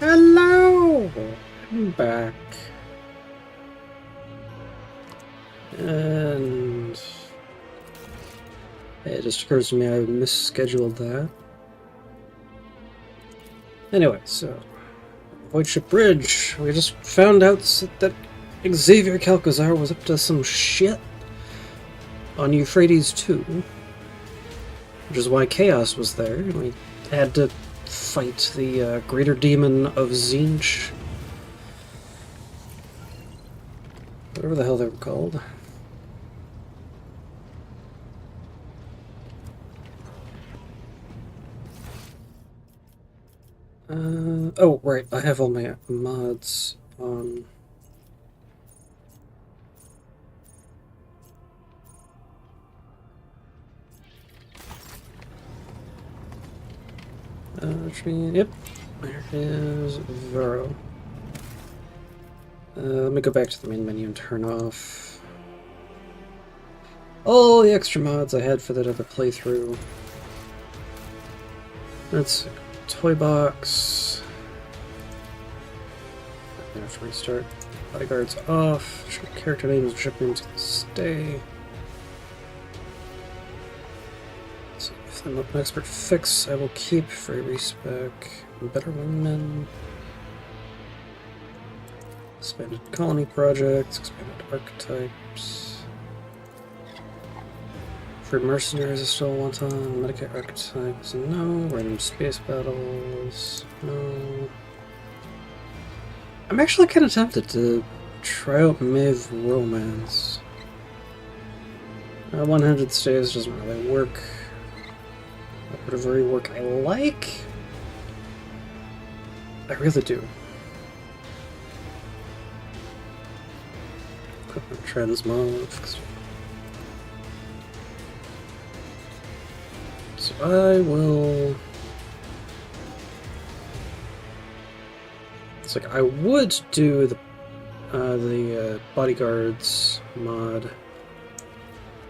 Hello! I'm back. And it just occurs to me I misscheduled that. Anyway, so Void Ship Bridge. We just found out that Xavier Calcazar was up to some shit on Euphrates 2. Which is why Chaos was there. We had to fight the greater demon of Zinch. Whatever the hell they were called. Oh, right, I have all my mods on. Yep, there is Vero. Let me go back to the main menu and turn off all the extra mods I had for that other playthrough. That's Toy Box. I have to restart. Bodyguards off. Character names and ship names can stay. So if I'm up an expert fix, I will keep free respec. Better wingmen. Expanded colony projects. Expanded archetypes. Free mercenaries is still one time. Medicare archetypes, no. Random space battles, no. I'm actually kind of tempted to try out Maeve Romance. One-handed stays doesn't really work. Operative rework I like. I really do. Equipment transmog. So I will. It's like I would do the bodyguards mod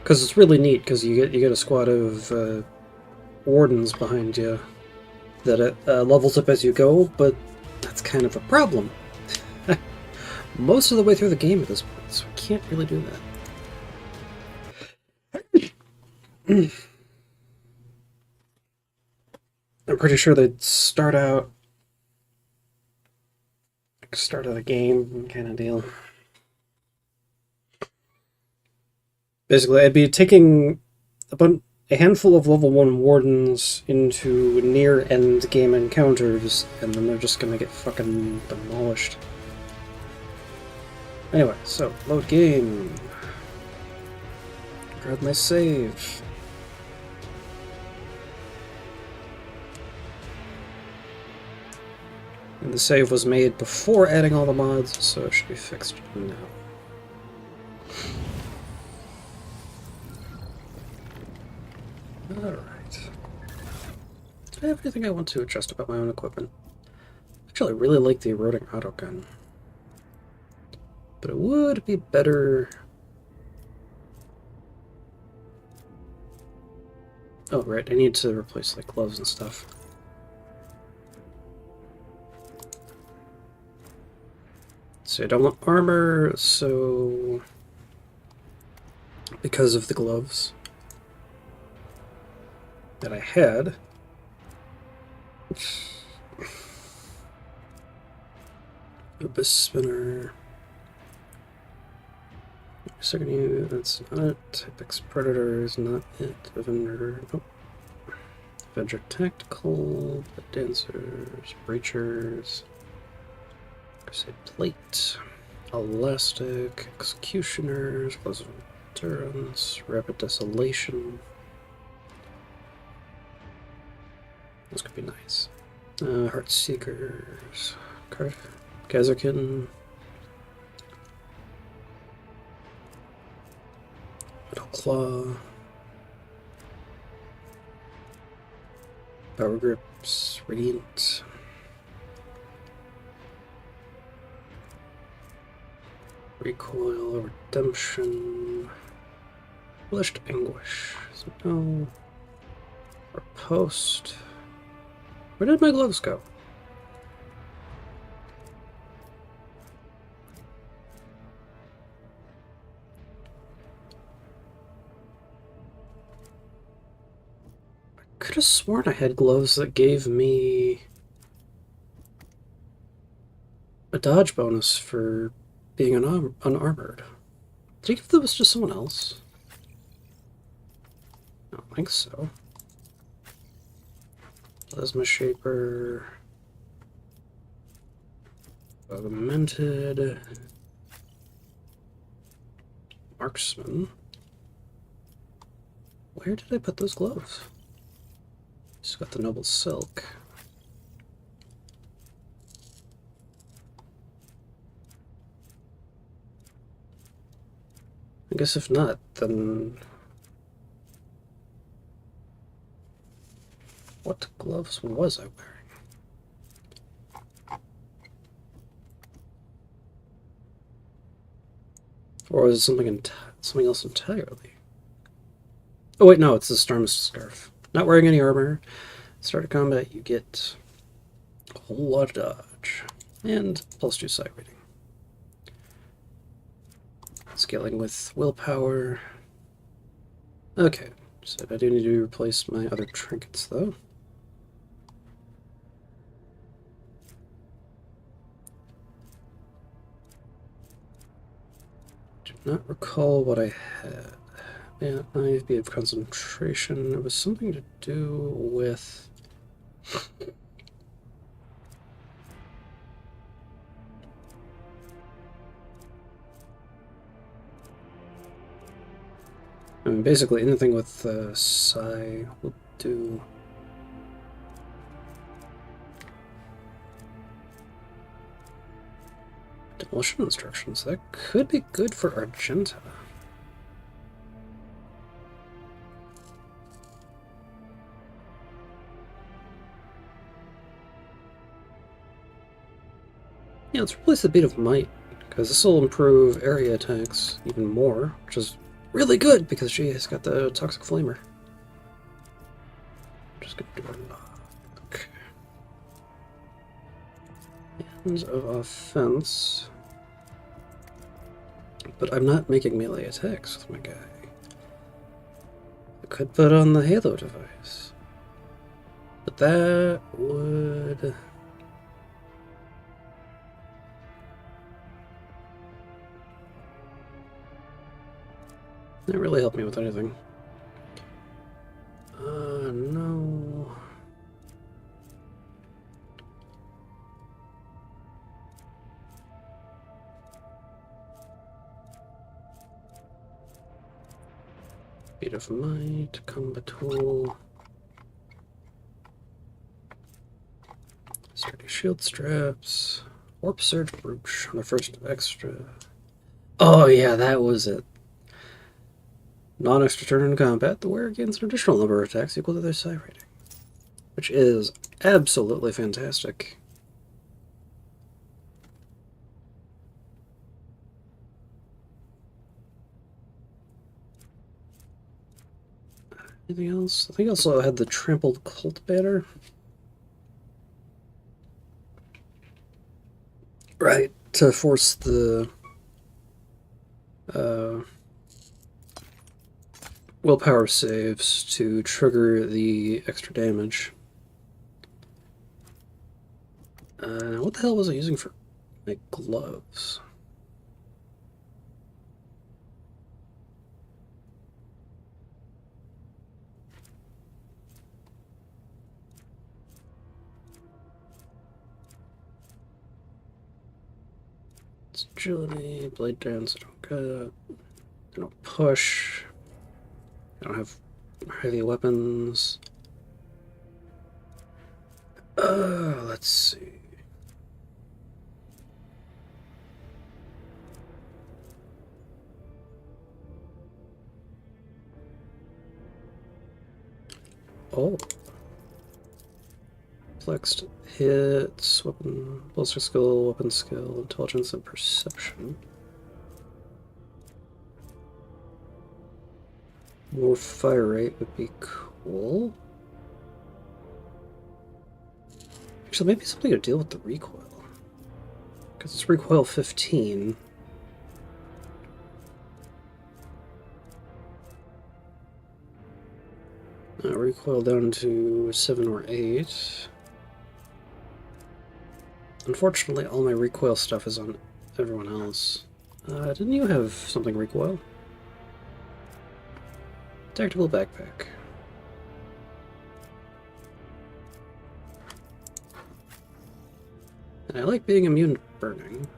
because it's really neat because you get a squad of wardens behind you that it levels up as you go, but that's kind of a problem most of the way through the game at this point, so I can't really do that. I'm pretty sure they'd start out start of the game kind of deal. Basically, I'd be taking a handful of level 1 wardens into near-end game encounters, and then they're just gonna get fucking demolished. Anyway, so, load game. Grab my save. And the save was made before adding all the mods, so it should be fixed now. Alright. Do I have anything I want to adjust about my own equipment? Actually, I really like the eroding autogun. But it would be better... Oh, right, I need to replace, like, gloves and stuff. So I don't want armor, so... because of the gloves that I had... Abyss Spinner... Second unit, that's not it. Apex Predator is not it. Avenger, nope. Avenger Tactical, the Dancers, Breachers, Crusade Plate, Elastic, Executioners, Pleasant Endurance, Rapid Desolation. Those could be nice. Heartseekers, Kazarkin. Metal Claw, Power Grips, Radiant, Recoil, Redemption, Blushed Anguish, so no, or Post. Where did my gloves go? could have sworn I had gloves that gave me a dodge bonus for being unarmored. Did you give those to someone else? I don't think so. Plasma Shaper. Augmented. Marksman. Where did I put those gloves? Just got the Noble Silk. I guess if not, then... What gloves was I wearing? Or was it something else entirely? Oh wait, no, it's the Stormist Scarf. Not wearing any armor. Start of combat, you get a whole lot of dodge. And +2 sight reading. Scaling with willpower. Okay, so I do need to replace my other trinkets though. Do not recall what I had. Yeah, IFB of concentration. It was something to do with... I mean, basically anything with psi will do. Demolition instructions. That could be good for Argenta. Yeah, let's replace the Beat of Might, because this will improve area attacks even more, which is really good because she has got the Toxic Flamer. Just gonna do a knock. Hands of offense. But I'm not making melee attacks with my guy. I could put on the Halo device. But that would... That really helped me with anything. No. Beat of Might, Combat Tool. Sturdy Shield Straps. Warp Surge Brooch on the first extra. Oh yeah, that was it. Non-extra turn in combat, the wearer gains an additional number of attacks equal to their psi rating. Which is absolutely fantastic. Anything else? I think I also had the Trampled Cult Banner. Right, to force the willpower saves to trigger the extra damage. What the hell was I using for my gloves? It's agility, blade dance, I don't got, I don't push, I don't have heavy weapons. Let's see. Oh. Flexed hits, weapon, ballistic skill, weapon skill, intelligence, and perception. More fire rate would be cool. Actually, maybe something to deal with the recoil. Because it's recoil 15. Recoil down to 7 or 8. Unfortunately, all my recoil stuff is on everyone else. Didn't you have something recoil? Tactical backpack. And I like being immune to burning.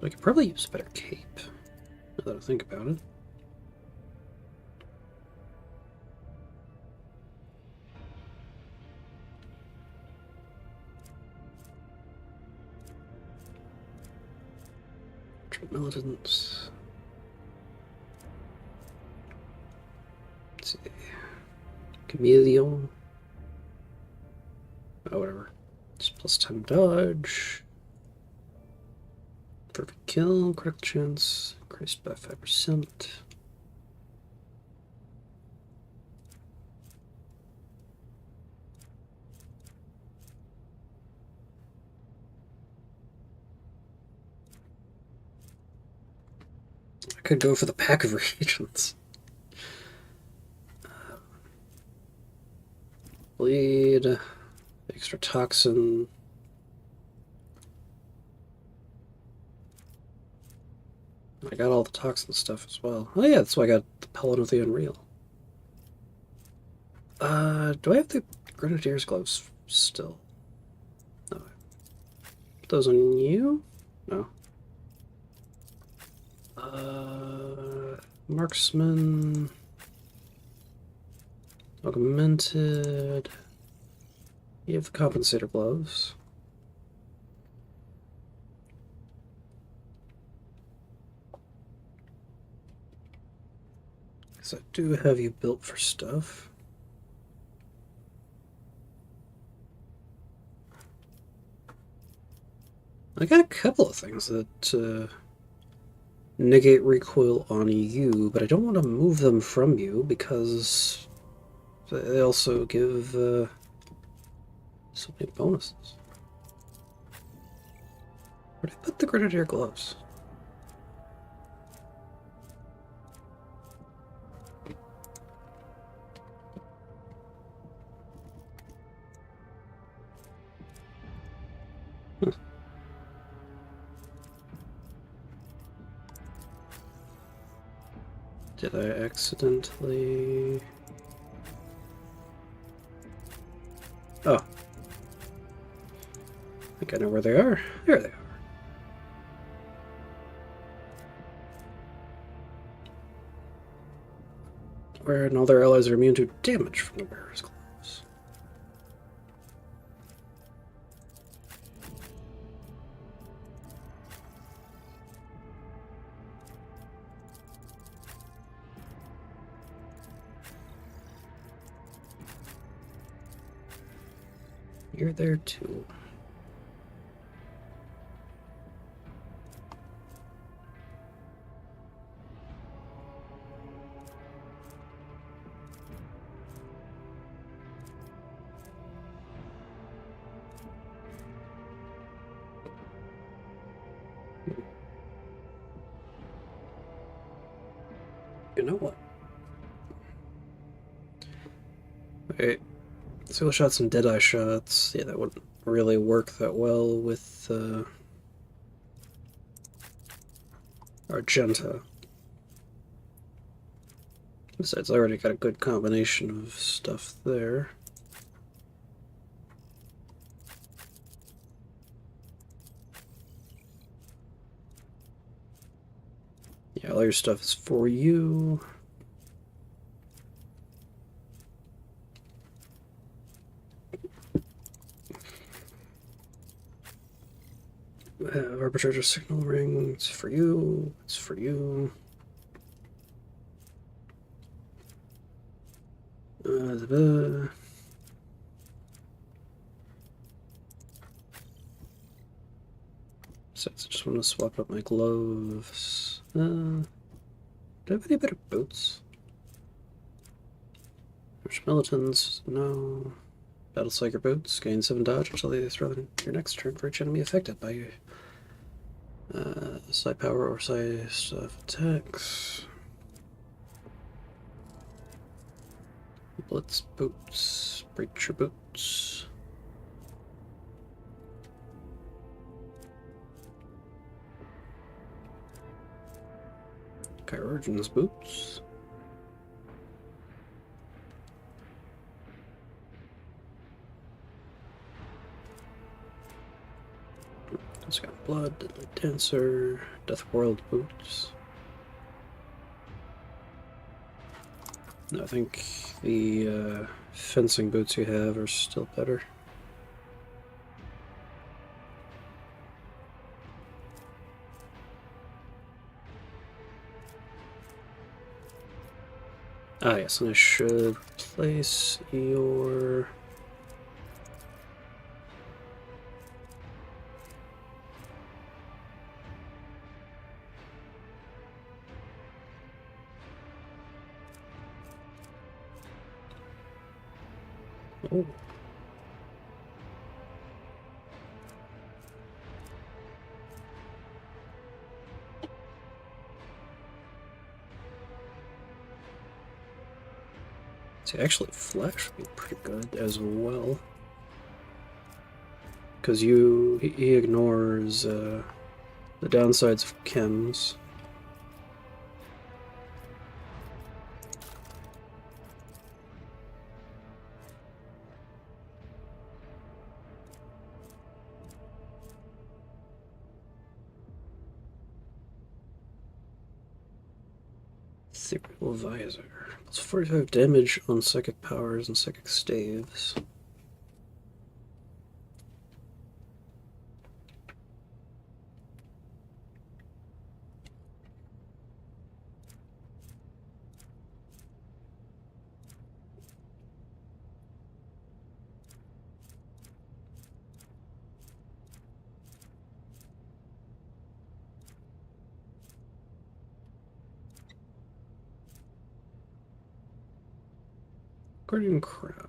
But I could probably use a better cape, now that I think about it. Militants. Let's see. Museion. Oh, whatever. Just plus 10 dodge. Perfect kill, critical chance, increased by 5%. I could go for the pack of reagents. Bleed, extra toxin. I got all the toxin stuff as well. Oh yeah, that's why I got the pellet of the Unreal. Do I have the Grenadier's gloves still? No. Put those on you? No. Marksman. Augmented. You have the compensator gloves. Because I do have you built for stuff. I got a couple of things that negate recoil on you, but I don't want to move them from you because they also give so many bonuses. Where did I put the Grenadier gloves? Did I accidentally... Oh. I think I know where they are. There they are. Where and all their allies are immune to damage from the wearer's gloves. You're there too. You know what? Okay, single shots and deadeye shots. Yeah, that wouldn't really work that well with Argenta. Besides, I already got a good combination of stuff there. Yeah, all your stuff is for you. Arbitrator signal ring, it's for you, it's for you. So I just want to swap up my gloves. Do I have any better boots? Militants, no. Battle Psyker boots, gain 7 dodge until they throw in your next turn for each enemy affected by your side power or side stuff attacks. Blitz boots, breacher boots. Chirurgeon's boots. It's got blood, deadly dancer, death world boots. No, I think the fencing boots you have are still better. Ah, yes, and I should replace your... Oh. See, actually, Flash would be pretty good as well. Because he ignores the downsides of chems. Ethereal Visor. Plus 45 damage on psychic powers and psychic staves. Guardian Crown.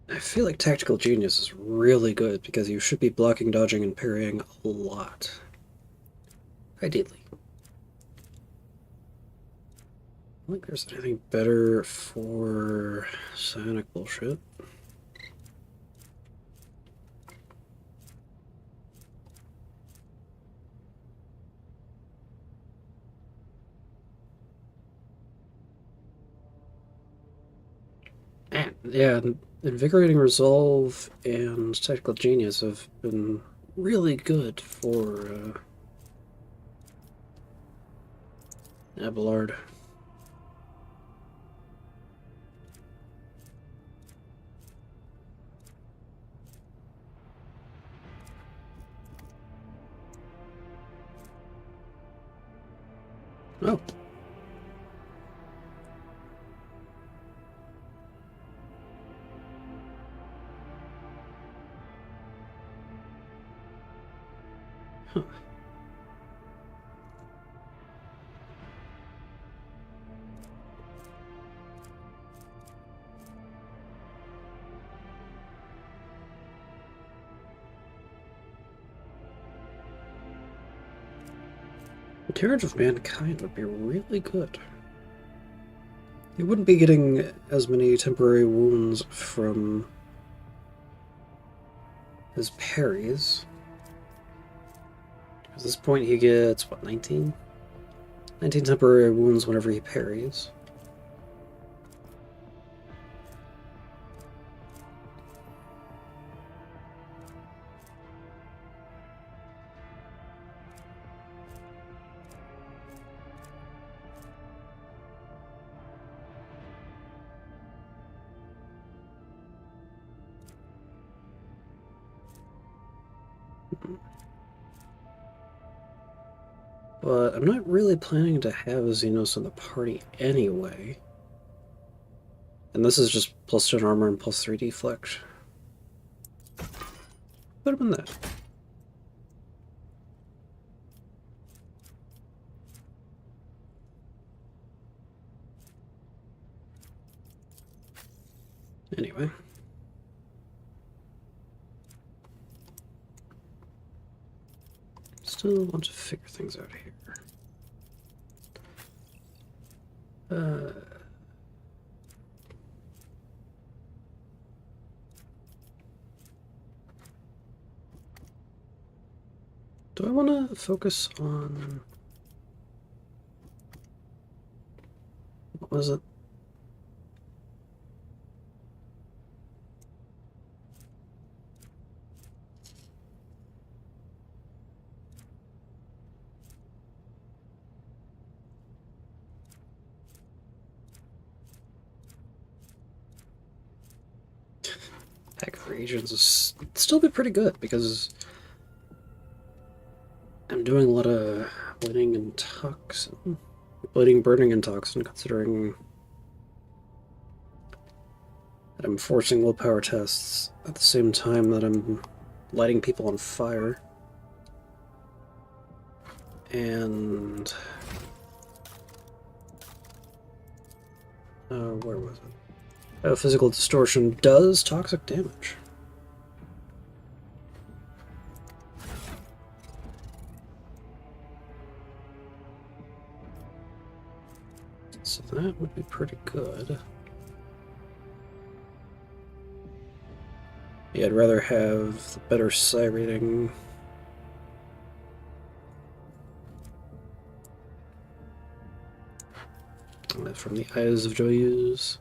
I feel like Tactical Genius is really good because you should be blocking, dodging, and parrying a lot. Ideally. I don't think there's anything better for psionic bullshit. Man, yeah, Invigorating Resolve and Tactical Genius have been really good for Abelard. Oh. Huh. Carriage of Mankind would be really good. You wouldn't be getting as many temporary wounds from his parries. At this point he gets, what, 19? 19 temporary wounds whenever he parries. But I'm not really planning to have Xenos in the party anyway. And this is just plus 10 armor and plus 3 deflect. Put him in that. Anyway. Let's Still want to figure things out here. Do I want to focus on... What was it? Pack of reagents is still be pretty good because I'm doing a lot of bleeding and toxin. Bleeding, burning, and toxin, considering that I'm forcing willpower tests at the same time that I'm lighting people on fire. And... where was it? Oh, physical distortion does toxic damage. So that would be pretty good. Yeah, I'd rather have the better psi rating. From the Eyes of Joyeuse.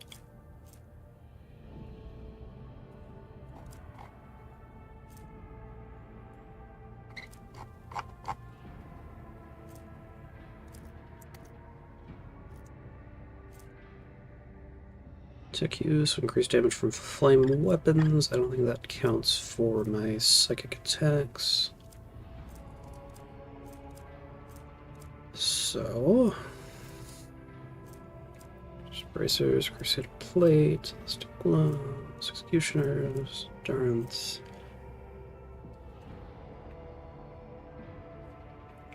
Tech use, increased damage from flame weapons. I don't think that counts for my psychic attacks. So... bracers, Crusader Plate, Elastic Gloves, Executioners, Endurance.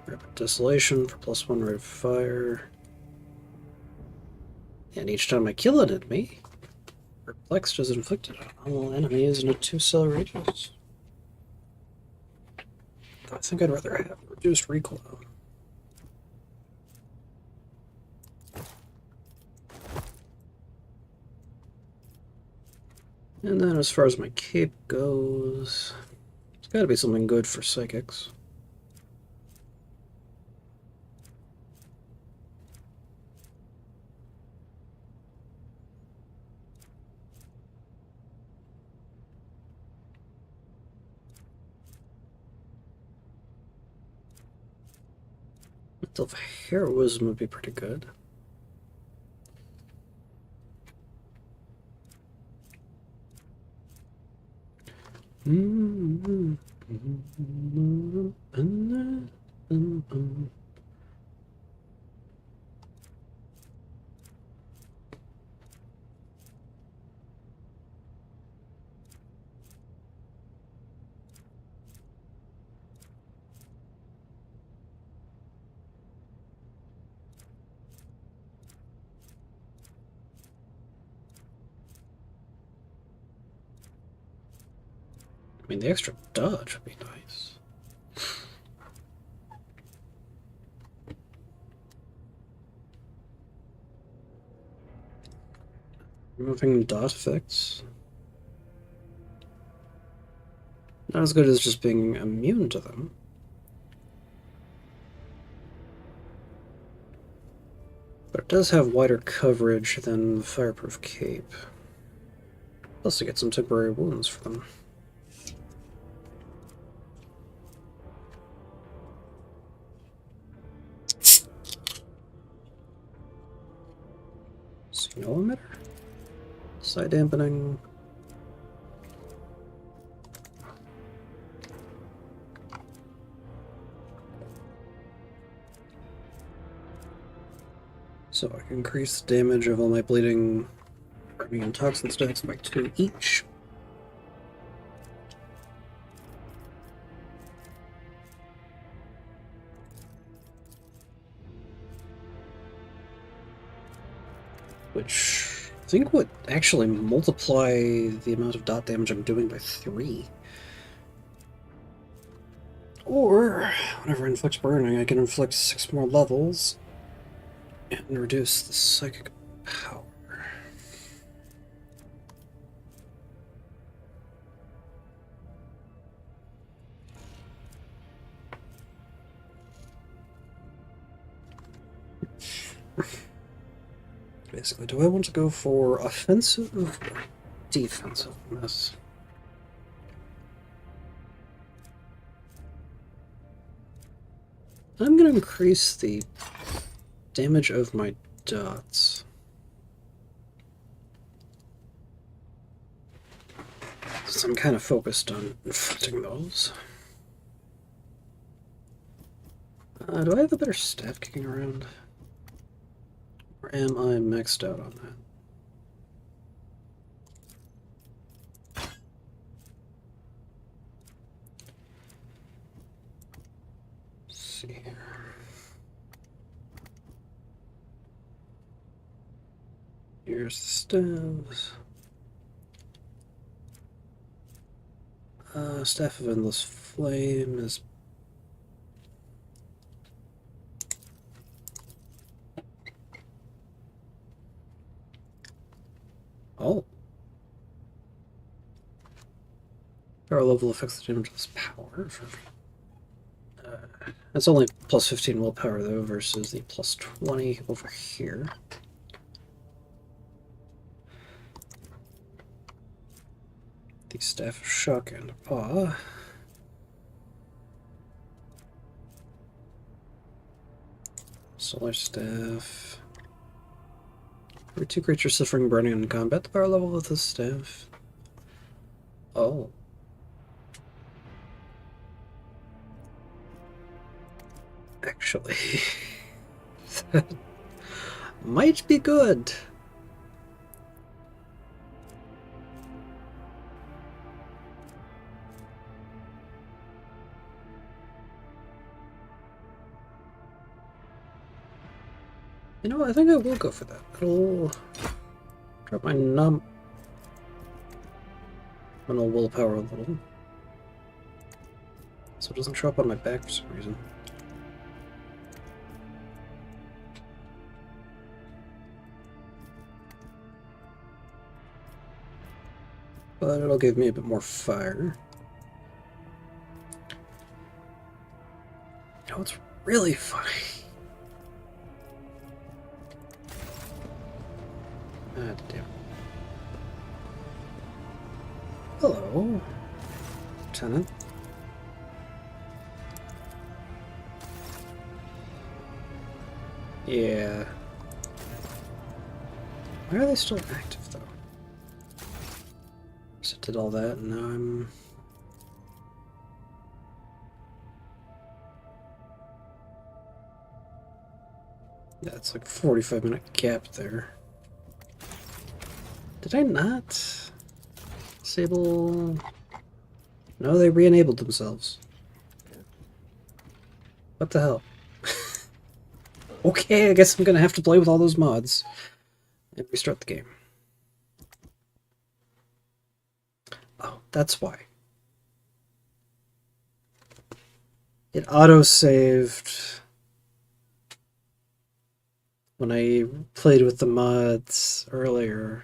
Rapid Desolation for +1 rate of fire. And each time I kill an enemy, Perplexed is inflicted on all enemies in a 2-cell radius. I think I'd rather have reduced recoil. And then as far as my cape goes, it's gotta be something good for psychics. Mental heroism would be pretty good. I mean, the extra dodge would be nice. Removing dot effects. Not as good as just being immune to them. But it does have wider coverage than the Fireproof Cape. Plus, to get some temporary wounds for them. Signal emitter? Side dampening. So I can increase the damage of all my bleeding, burning, and toxin stacks by 2 each. Which I think would actually multiply the amount of dot damage I'm doing by 3. Or, whenever I inflict burning, I can inflict 6 more levels and reduce the psychic power. Basically, do I want to go for offensive or defensiveness? I'm going to increase the damage of my dots. Since I'm kind of focused on inflicting those. Do I have a better staff kicking around? Or am I maxed out on that? Let's see here. Here's the staves. Staff of Endless Flame is... Oh. Power level affects the damage of this power. That's only plus 15 willpower, though, versus the plus 20 over here. The Staff of Shock and Awe. Solar Staff. For 2 creatures suffering burning in combat, the power level of this staff. Oh. Actually, that might be good. You know, I think I will go for that. I'll drop my nominal willpower a little, so it doesn't show up on my back for some reason. But it'll give me a bit more fire. You know, it's really funny. Ah, damn. Hello, Lieutenant. Yeah. Why are they still active, though? So I did all that, and now I'm... Yeah, it's like a 45-minute gap there. Did I not disable... No, they re-enabled themselves. What the hell? Okay, I guess I'm gonna have to play with all those mods and restart the game. Oh, that's why. It auto-saved when I played with the mods earlier.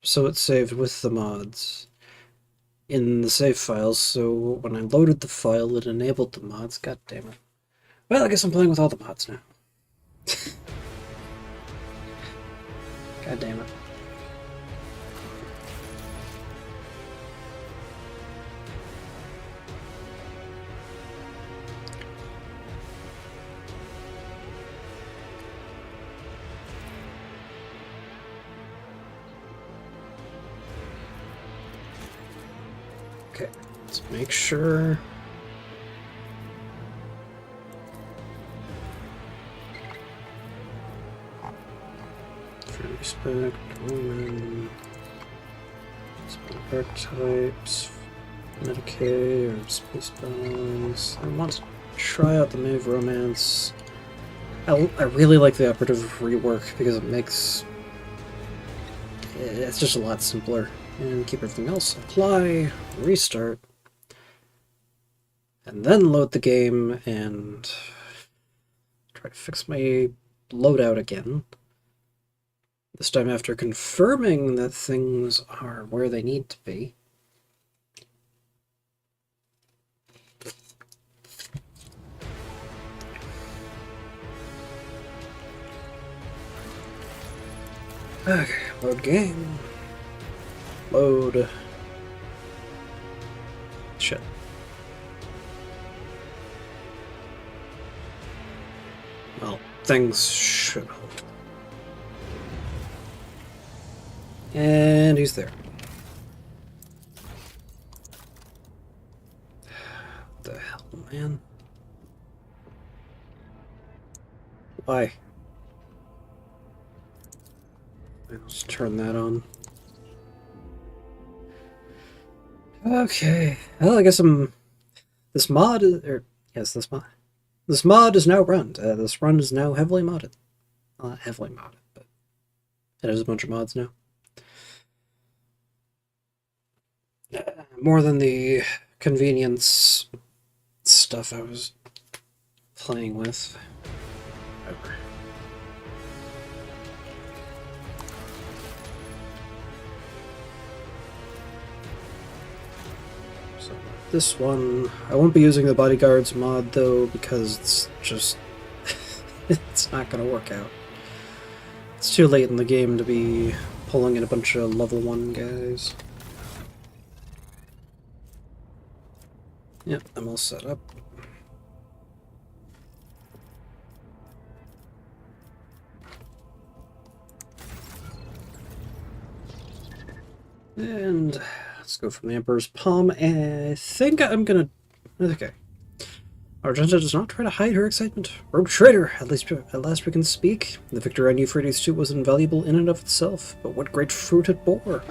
So it saved with the mods in the save files, so when I loaded the file, it enabled the mods. God damn it. Well, I guess I'm playing with all the mods now. God damn it. Okay, let's make sure. Respect, woman, archetypes, Medicaid, or space balance. I want to try out the Maeve Romance. I really like the operative rework because it makes it's just a lot simpler. And keep everything else. Apply, restart. and then load the game and try to fix my loadout again. This time after confirming that things are where they need to be. Okay, load game. Load. Shit. Well, things should hold. And he's there. What the hell, man? Why? Let's turn that on. Okay. Well, I guess this mod this mod is now run. This run is now heavily modded. Well, not heavily modded, but it has a bunch of mods now. More than the convenience stuff I was playing with. Whatever. So this one, I won't be using the bodyguards mod though because it's just it's not gonna work out. It's too late in the game to be pulling in a bunch of level 1 guys. Yep, I'm all set up. And let's go from the Emperor's Palm, and I think I'm gonna... Okay. Argenta does not try to hide her excitement. Rogue traitor! At last we can speak. The victory on Euphrates II was invaluable in and of itself, but what great fruit it bore!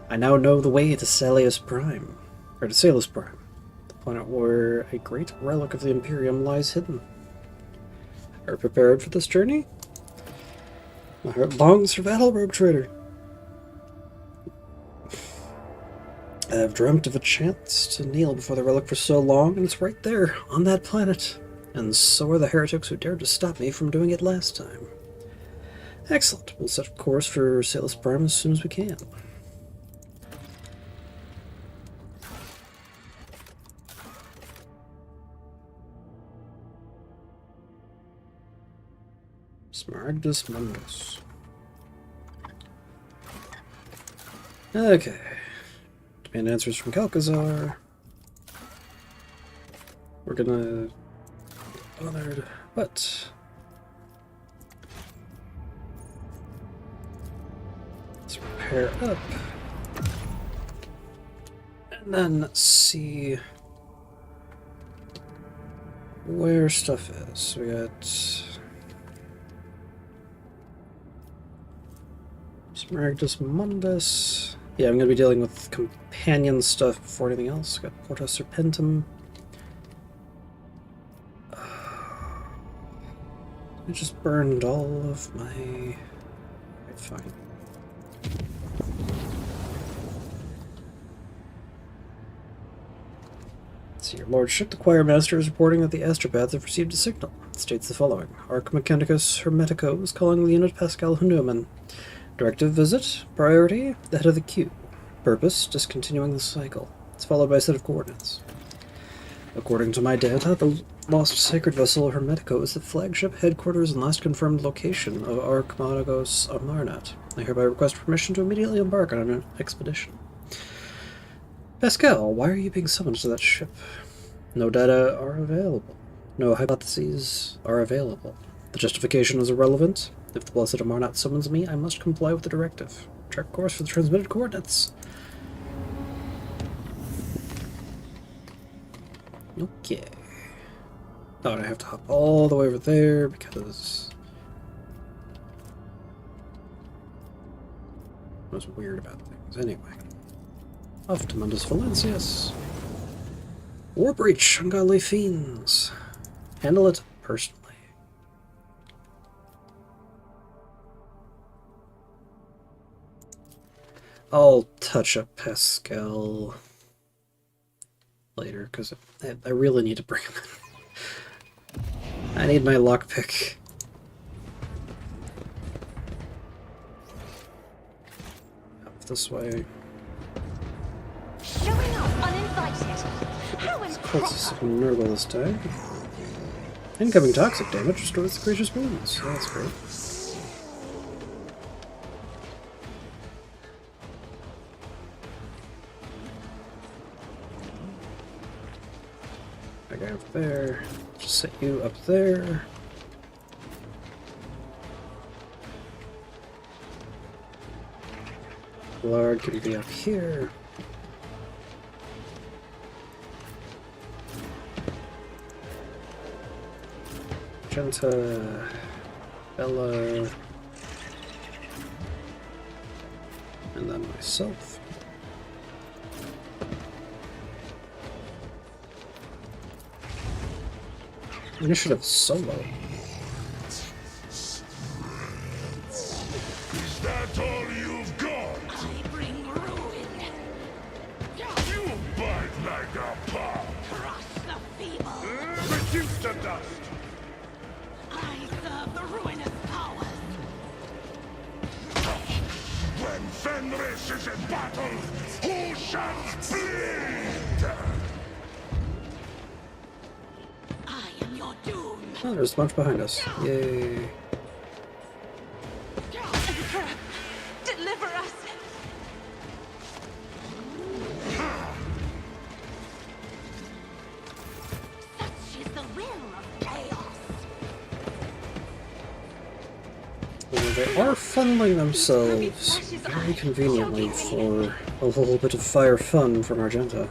I now know the way to Salus Prime. Or to Salus Prime. The planet where a great relic of the Imperium lies hidden. Are you prepared for this journey? My heart longs for battle, Rogue traitor. I have dreamt of a chance to kneel before the relic for so long, and it's right there, on that planet. And so are the heretics who dared to stop me from doing it last time. Excellent. We'll set a course for Salus Prime as soon as we can. Smaragdus Mundus. Okay. Demand answers from Calcazar. We're gonna... bothered, but... let's repair up. And then let's see... where stuff is. We got... Smaragdus Mundus. Yeah, I'm going to be dealing with companion stuff before anything else. Got Porta Serpentum. I just burned all of my... okay, fine. Let's see, your lordship. The choir master is reporting that the astropaths have received a signal. It states the following. Arc Mechanicus Hermetico is calling the unit Pascal Hanuman. Directive visit. Priority, the head of the queue. Purpose, discontinuing the cycle. It's followed by a set of coordinates. According to my data, the lost sacred vessel Hermetico is the flagship, headquarters, and last confirmed location of Archimagos Amarnat. I hereby request permission to immediately embark on an expedition. Pascal, why are you being summoned to that ship? No data are available. No hypotheses are available. The justification is irrelevant. If the Blessed Amarnat summons me, I must comply with the directive. Track course for the transmitted coordinates. Okay. Oh, and I have to hop all the way over there because... I was weird about things. Anyway. Off to Mundus Valencius. War breach, ungodly fiends. Handle it personally. I'll touch up Pascal. later, because I really need to bring him in. I need my lockpick. Up this way. Showing up uninvited. How Cultists of improper. Nurgle this day. Incoming toxic damage restores the creature's wounds. Oh, that's great. That guy over there. Just set you up there. Lord can be up here. Magenta, Bella, and then myself. Initiative solo. Is that all you've got? I bring ruin. You bite like a pop. Crush the feeble. Reduce to dust. I serve the ruinous powers. When Fenris is in battle, who shall bleed? I am your doom. Oh, there's a bunch behind us. Yay. Deliver us. Such is the will of chaos. Well, they are funneling themselves very conveniently for a little bit of fire fun from Argenta.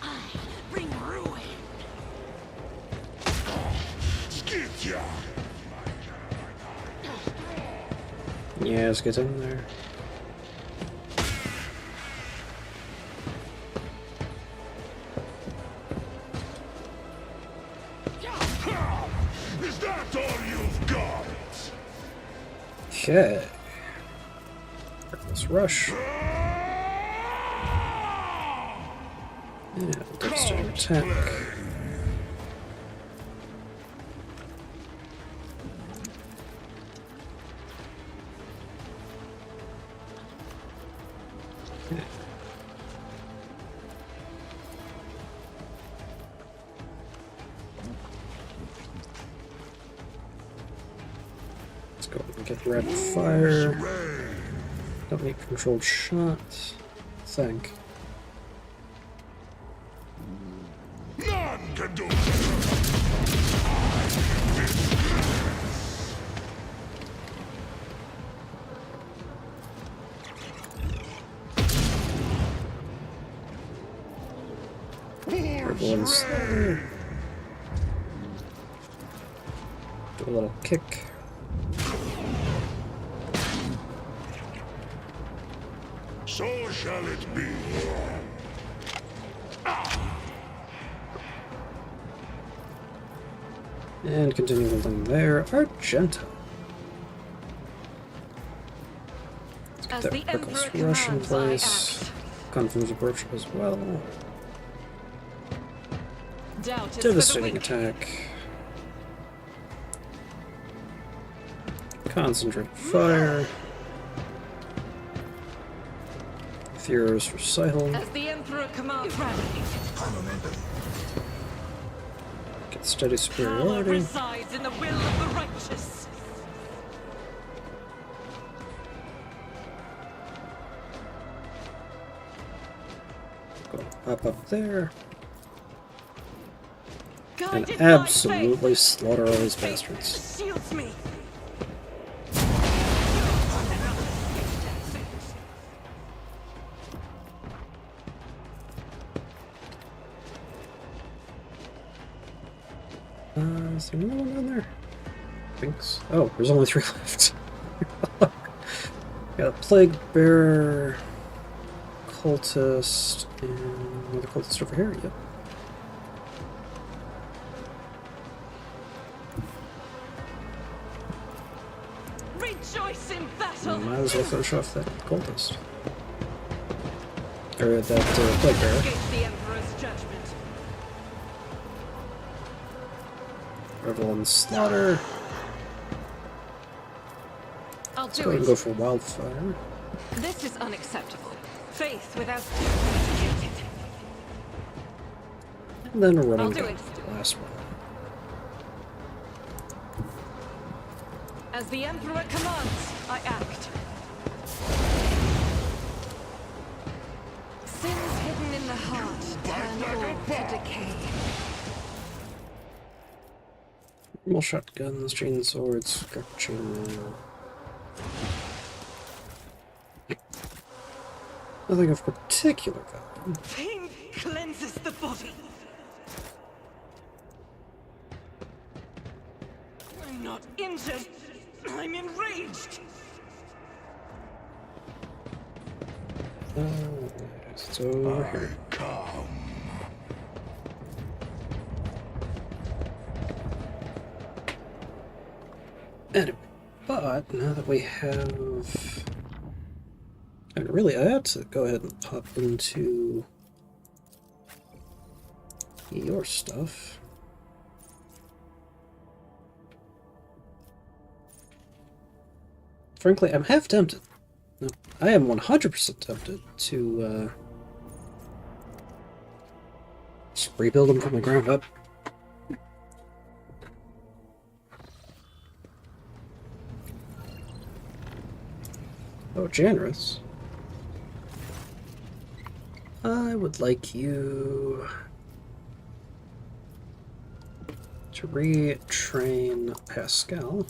I bring ruin. Skitya! Yeah, let's get in there. Is that all you've got? Okay. Let's rush. Yeah, devastating attack. Let's go and get rapid fire. Don't need controlled shots. I think. None can do Everyone's there. Do a little kick. So shall it be. And continue holding there. Argenta. Let's get As that the reckless Emperor rush in commands, I place. act. Confirms approach as well. Doubt is for the Devastating weak. attack. Concentrated fire. Furious recital. As the Emperor commands, eradicate. Get steady Power superiority. resides in the will of the righteous. Go up there. And Guided by absolutely slaughter all these faith bastards. shields me. Is there another one down there? I think so. Oh, there's only 3 left. Got a plague bearer, cultist, and another cultist over here. Yep. Rejoice in battle. Might as well finish off that cultist. Or that plague bearer. Escape the Emperor's judgment. Revel in slaughter. I'll Let's do go ahead and it. go for wildfire. This is unacceptable. Faith without... And then a running I'll do gun it. for the last one. As the Emperor commands, I act. Sins hidden in the heart turn all to decay. Normal shotguns, chain swords, scrap chainmail. Nothing of particular value. Pain cleanses the body. I'm not injured. I'm enraged. It's over here. Come. Anyway, but now that we have... And really, I had to go ahead and pop into your stuff. Frankly, I'm half tempted. No, I am 100% tempted to just rebuild them from the ground up. Oh, generous. I would like you to retrain Pascal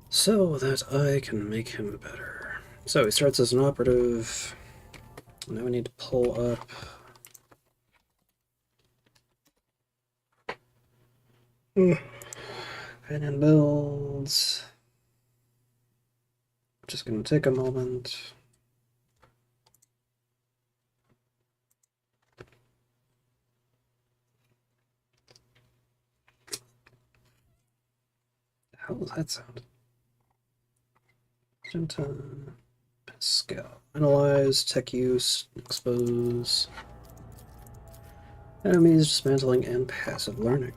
so that I can make him better. So he starts as an operative. Now we need to pull up pen and builds. Just gonna take a moment. How does that sound? Magenta, Pascal. Analyze, tech use, expose. Enemies, dismantling, and passive learning.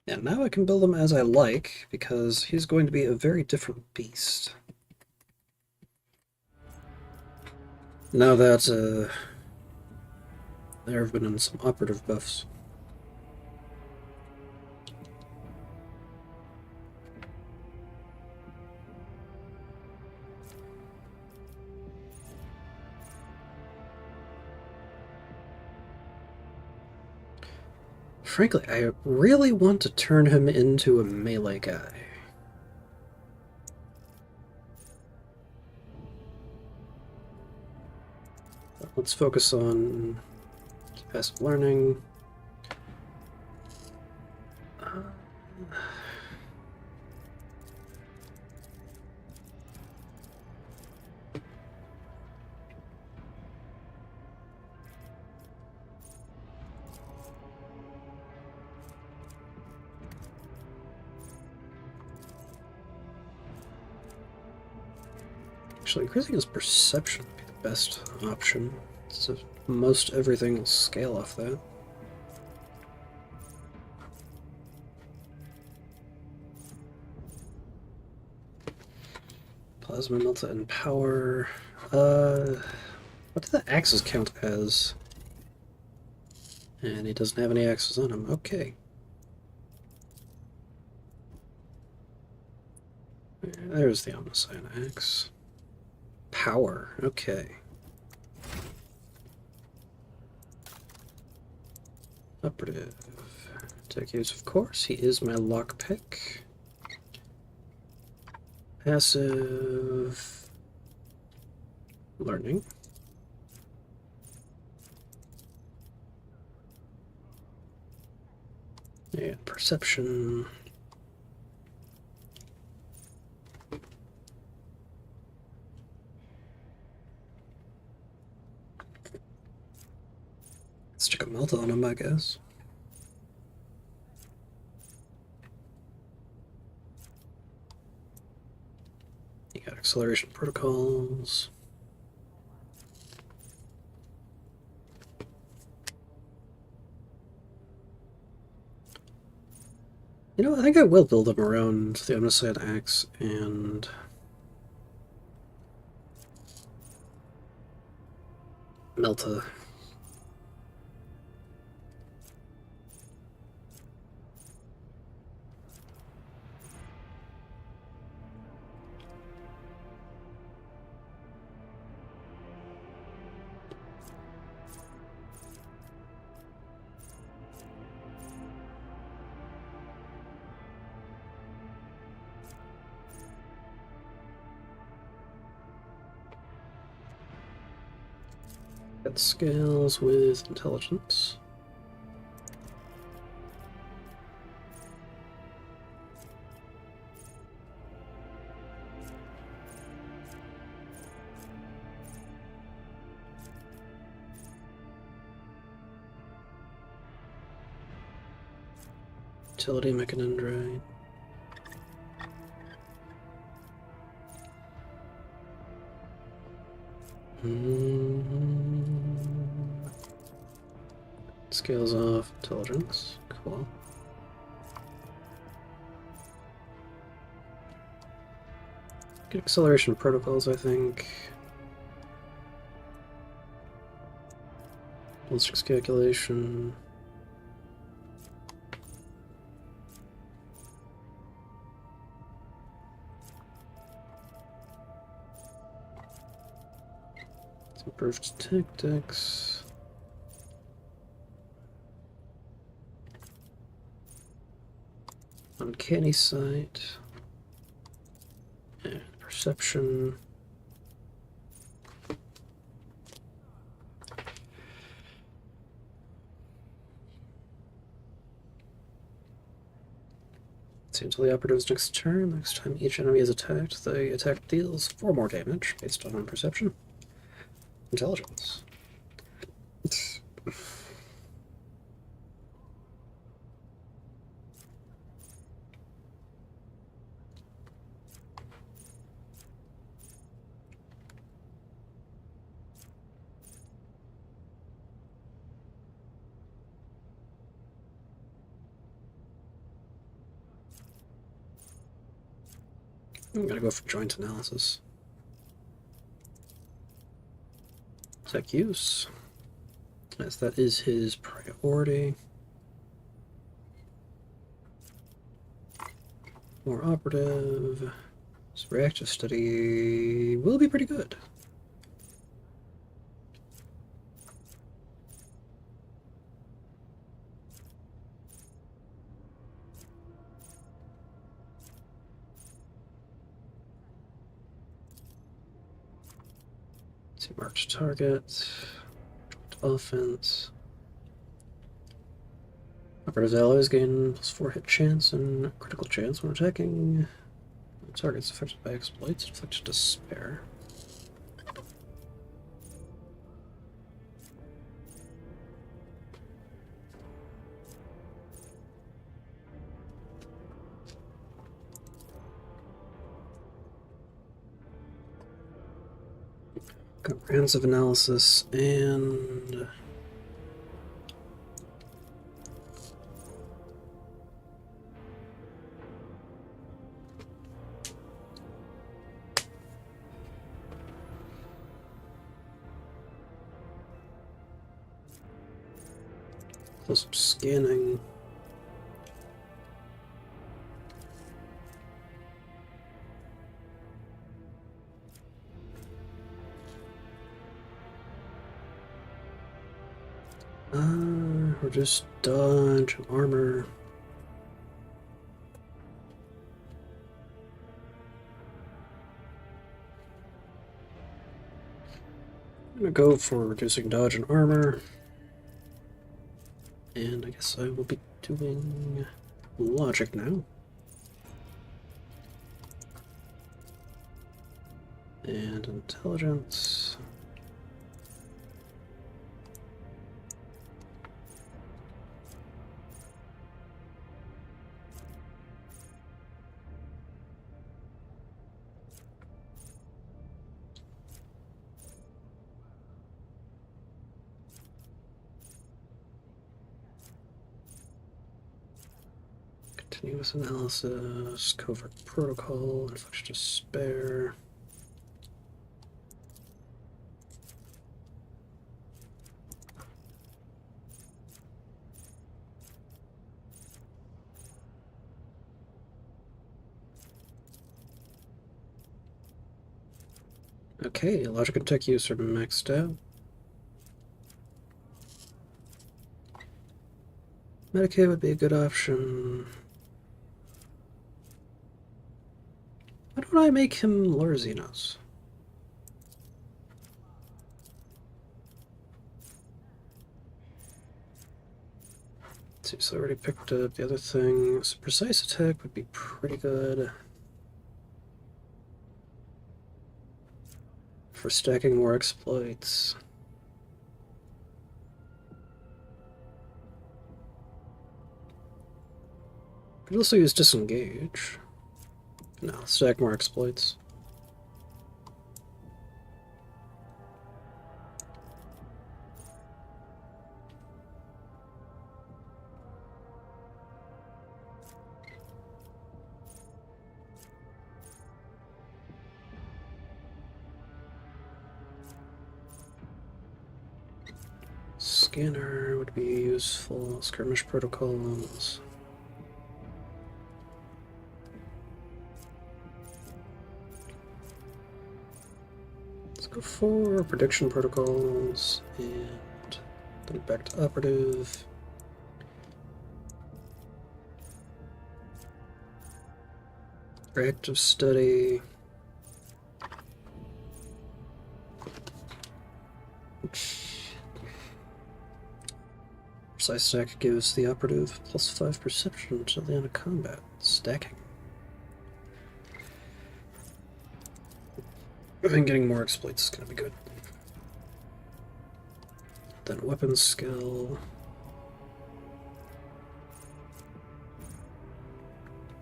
And now I can build him as I like, because he's going to be a very different beast. Now that, there have been some operative buffs. Frankly, I really want to turn him into a melee guy. Let's focus on passive learning. Actually, increasing his perception would be the best option. So most everything will scale off that. Plasma melta and power. What do the axes count as? And he doesn't have any axes on him. Okay. There's the Museion axe. Power. Okay. Operative. Tech use, of course. He is my lockpick. Passive learning. And perception. Stick a melt on him, I guess. You got acceleration protocols. You know, I think I will build them around the Omniscient Axe and Melta. Got scales with intelligence. Utility mechanandrite. Scales off intelligence. Cool. Get acceleration protocols, I think. Ballistics calculation. Improved tactics. Uncanny sight. And perception. Until the operative's next turn. Next time each enemy is attacked, the attack deals 4 more damage based on perception. Intelligence. I'm gonna go for joint analysis. Tech use, as that is his priority. More operative. This reactive study will be pretty good. Let's see, marked target. Offense. Operative's alloys gain +4 hit chance and critical chance when attacking. Targets affected by exploits inflict despair. Comprehensive analysis and close-up scanning. Reduce dodge and armor. I'm gonna go for reducing dodge and armor. And I guess I will be doing logic now. And intelligence. Continuous analysis, covert protocol, infliction of despair. Okay, logic and tech use are maxed out. Medicaid would be a good option. Why don't I make him Lorzinos? See, so I already picked up the other things. Precise attack would be pretty good for stacking more exploits. Could also use disengage. No, stack more exploits. Scanner would be useful. Skirmish protocols. Let's go for prediction protocols and then back to operative. Reactive study. Precise stack gives the operative +5 perception until the end of combat. Stacking. I think getting more exploits is going to be good. Then weapon skill.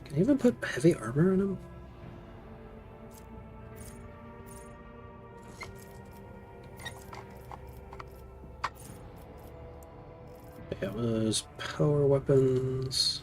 Can you even put heavy armor on him? Yeah, it was power weapons.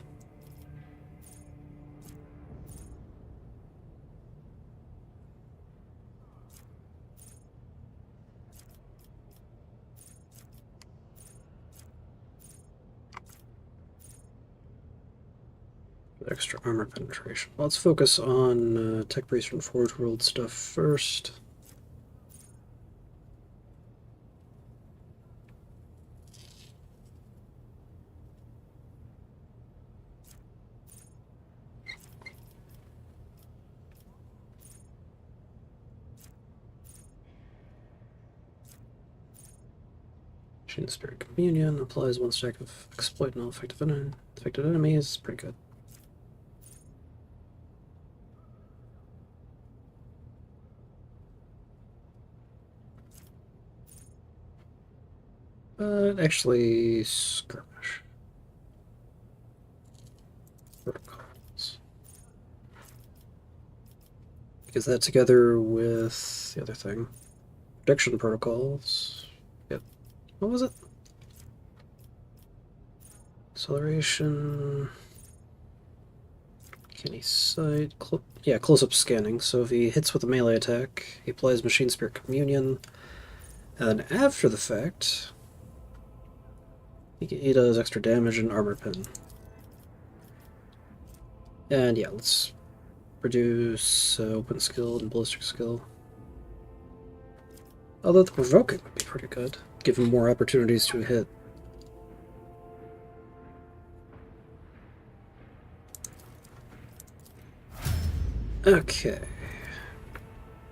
Extra armor penetration. Let's focus on Tech Priest and Forge World stuff first. Machine Spirit Communion applies 1 stack of exploit and all affected enemies. Pretty good. But actually, skirmish protocols. Because that together with the other thing, prediction protocols. Yep. What was it? Acceleration. Canny sight. Close-up scanning. So if he hits with a melee attack, he applies Machine Spirit Communion. And then after the fact, he does extra damage and armor pen. And yeah, let's reduce open skill and ballistic skill. Although the provoking would be pretty good. Give him more opportunities to hit. Okay.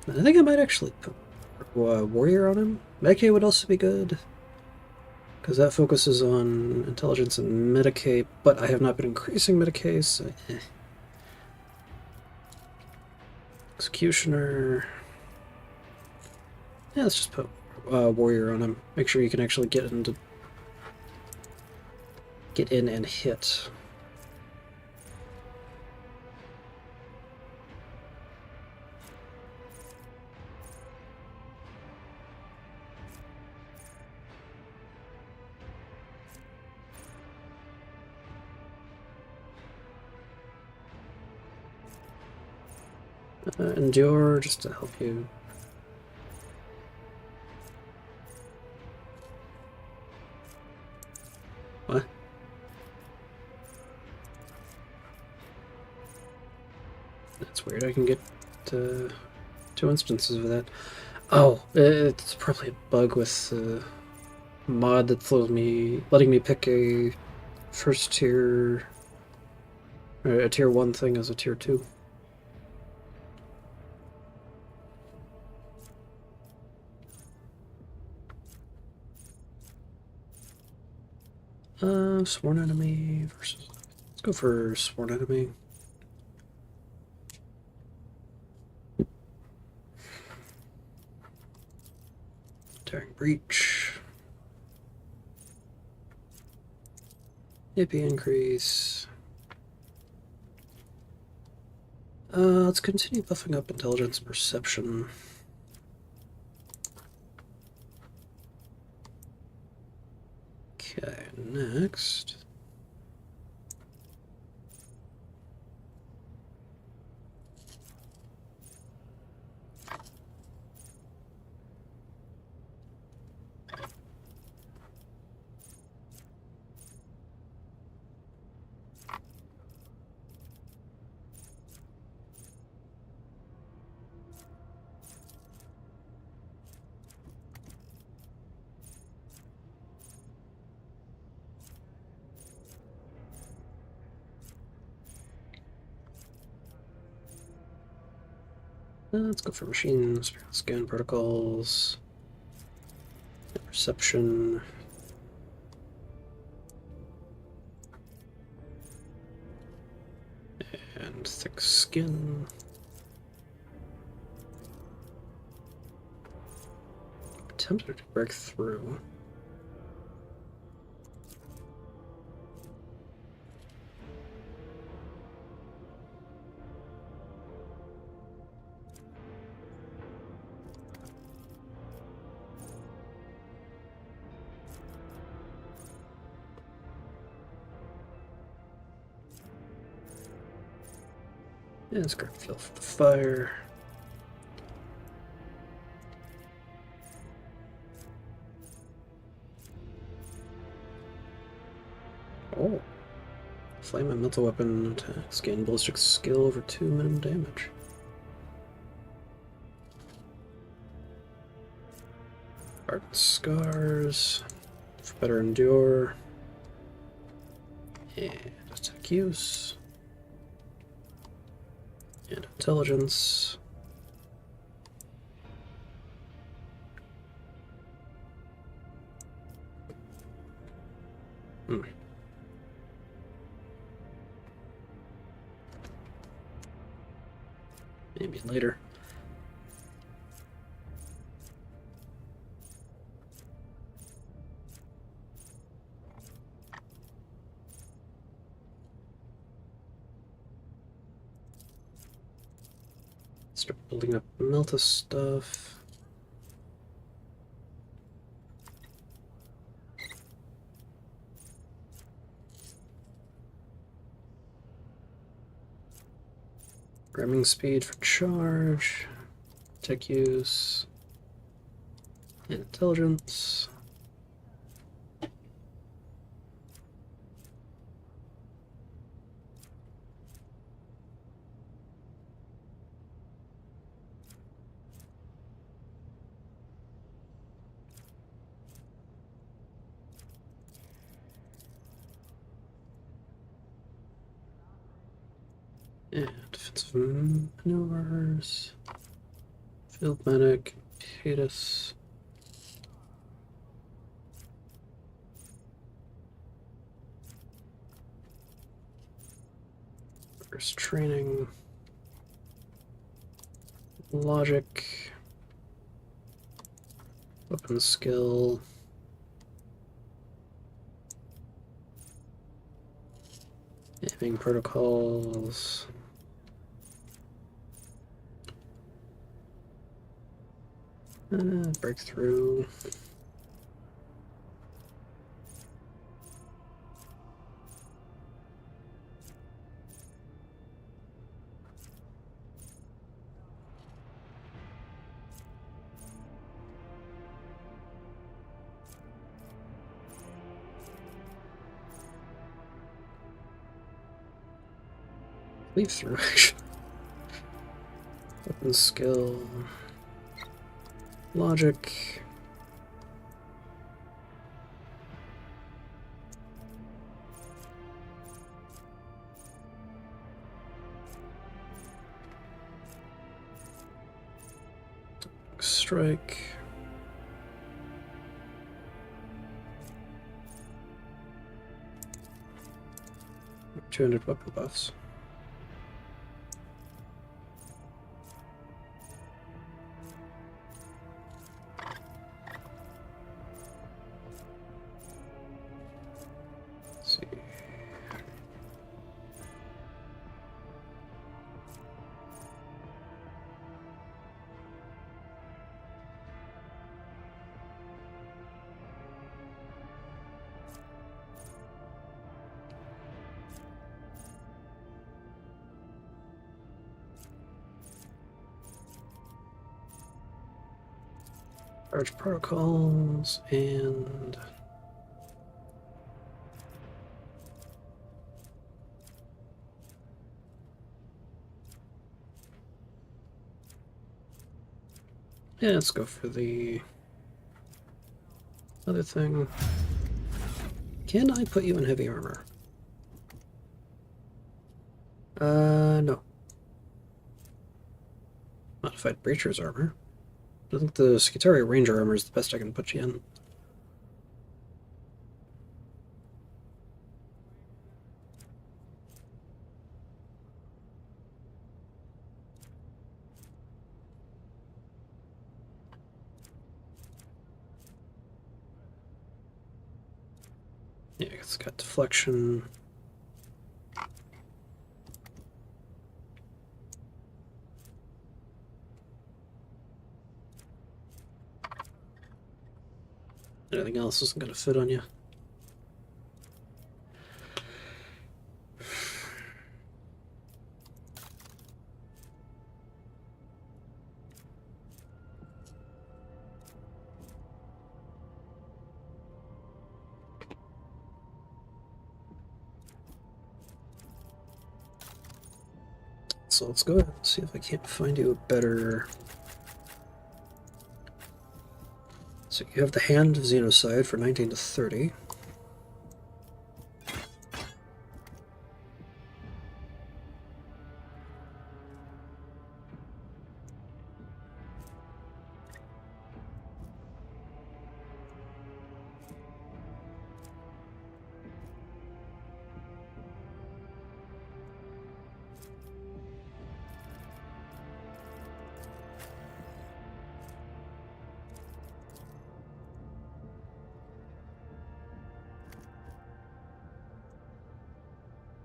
I think I might actually put Warrior on him. Medicaid would also be good, because that focuses on intelligence and Medicaid, but I have not been increasing Medicaid, so Executioner. Yeah, let's just put Warrior on him. Make sure you can actually get in and hit. Endure, just to help you. What? That's weird. I can get 2 instances of that. Oh, it's probably a bug with the mod that's letting me pick a first tier, or a tier 1 thing as a tier 2. Sworn enemy versus. Let's go for sworn enemy. Tearing breach. Yippee increase. Let's continue buffing up intelligence and perception. Okay, next. Let's go for machines, scan protocols, perception. And thick skin. Tempted to break through. Yeah, let's grab fuel for the fire. Oh. Flame and mental weapon attacks. Gain ballistic skill over 2 minimum damage. Ardent scars. For better endure. And attack use. And intelligence. Maybe later. Start building up Melta stuff. Grabbing speed for charge. Tech use. And intelligence. And defensive maneuvers. Field medic. Hiatus. First training. Logic. Weapon skill. Aiming protocols. Breakthrough. Leave through, actually. Weapon skill. Logic. Strike. $200 weapon buffs. Let's see. Large protocols and yeah, let's go for the other thing. Can I put you in heavy armor? No. Modified breacher's armor. I think the Skitaria Ranger armor is the best I can put you in. Yeah, it's got deflection. Anything else isn't going to fit on you. So let's go ahead and see if I can't find you a better... So you have the Hand of Xenocide for 19 to 30.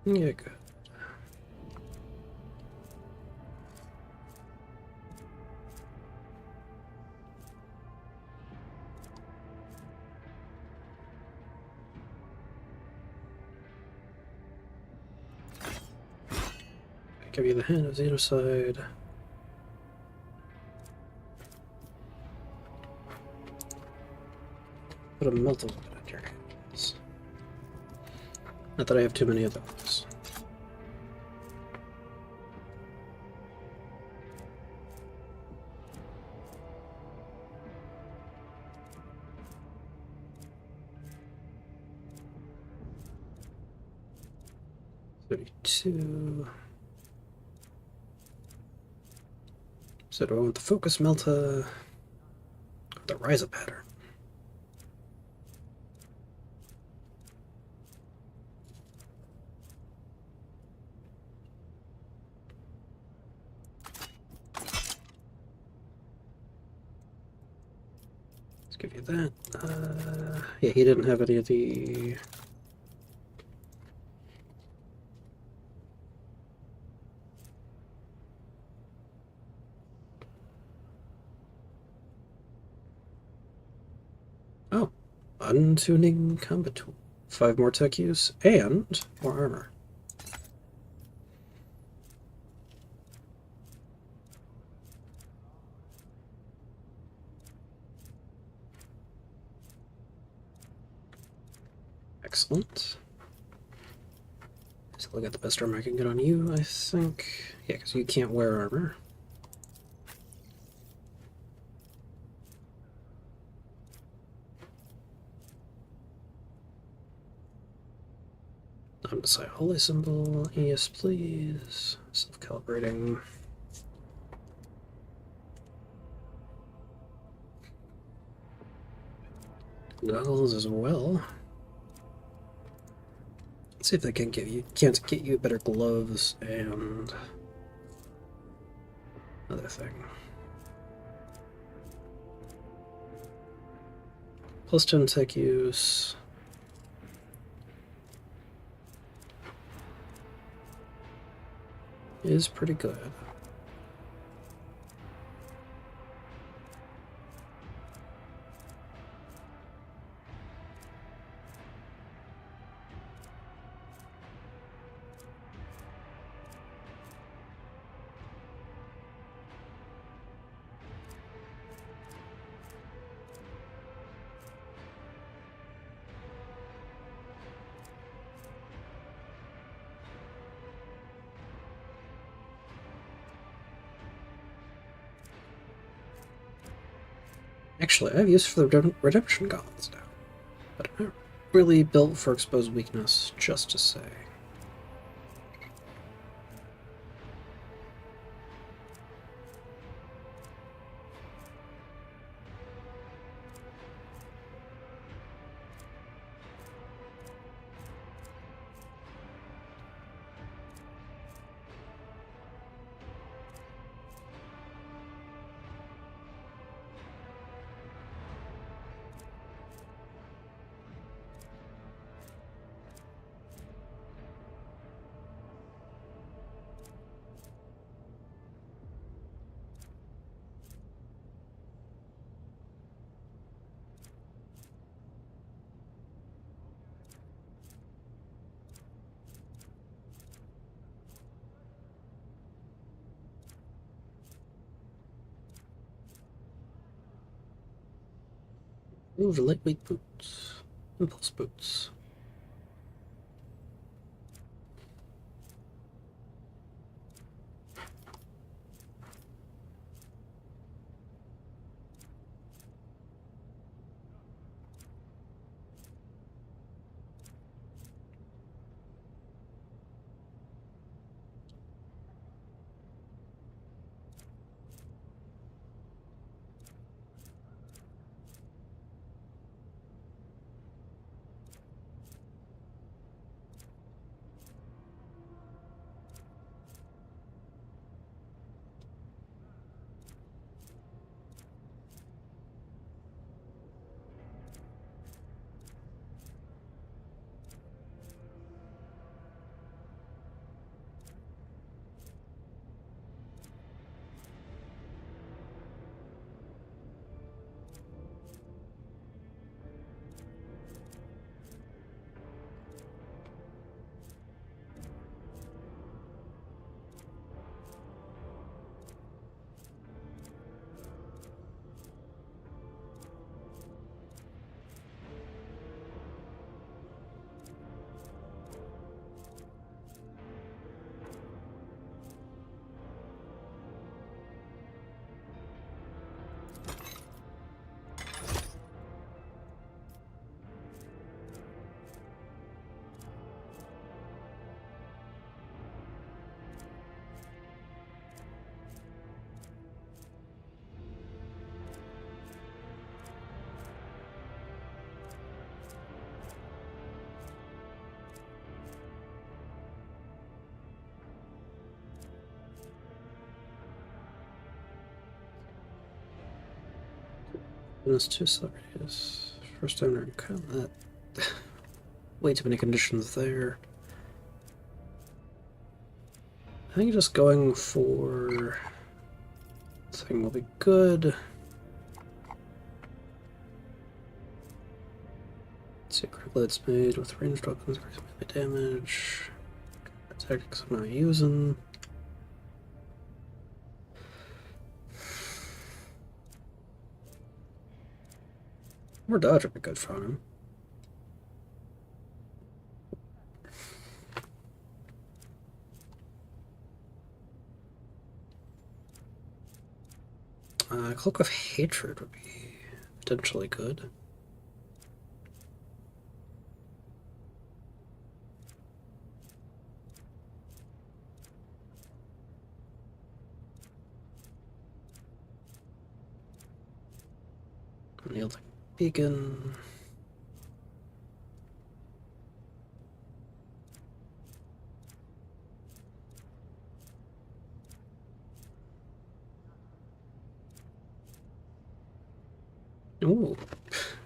Yeah, good. Give you the Hand of Xenocide. Put a melted weapon in your hands. Not that I have too many of those. $32. So do I want the Focus Melta or the Rise Up pattern? Let's give you that. Yeah, he didn't have any of the... Oh, untuning combat tool. 5 more tech use and more armor. Excellent. Is Probably got the best armor I can get on you, I think. Yeah, because you can't wear armor. I'm to say holy symbol. Yes, please. Self-calibrating. Goggles as well. Let's see if they can't get you better gloves and other thing. Plus 10 tech use. Is pretty good. Actually, I have use for the redemption gauntlets now, but I'm not really built for exposed weakness, just to say. Move lightweight boots. Impulse boots. Bonus 2 celebrities. First time to combat. Way too many conditions there. I think just going for thing will be good. Secret blades made with ranged weapons, increase melee damage. Tactics I'm not using. More dodge would be good for him. Cloak of Hatred would be potentially good. Unyielding Beacon. Ooh.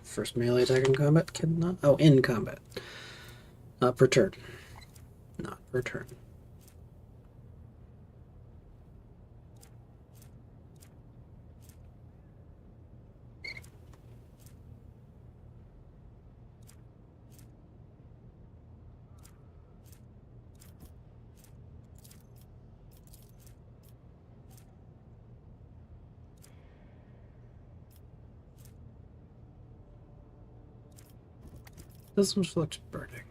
First melee attack in combat cannot. Oh, in combat. Not per turn. Not per turn. Doesn't reflect burning.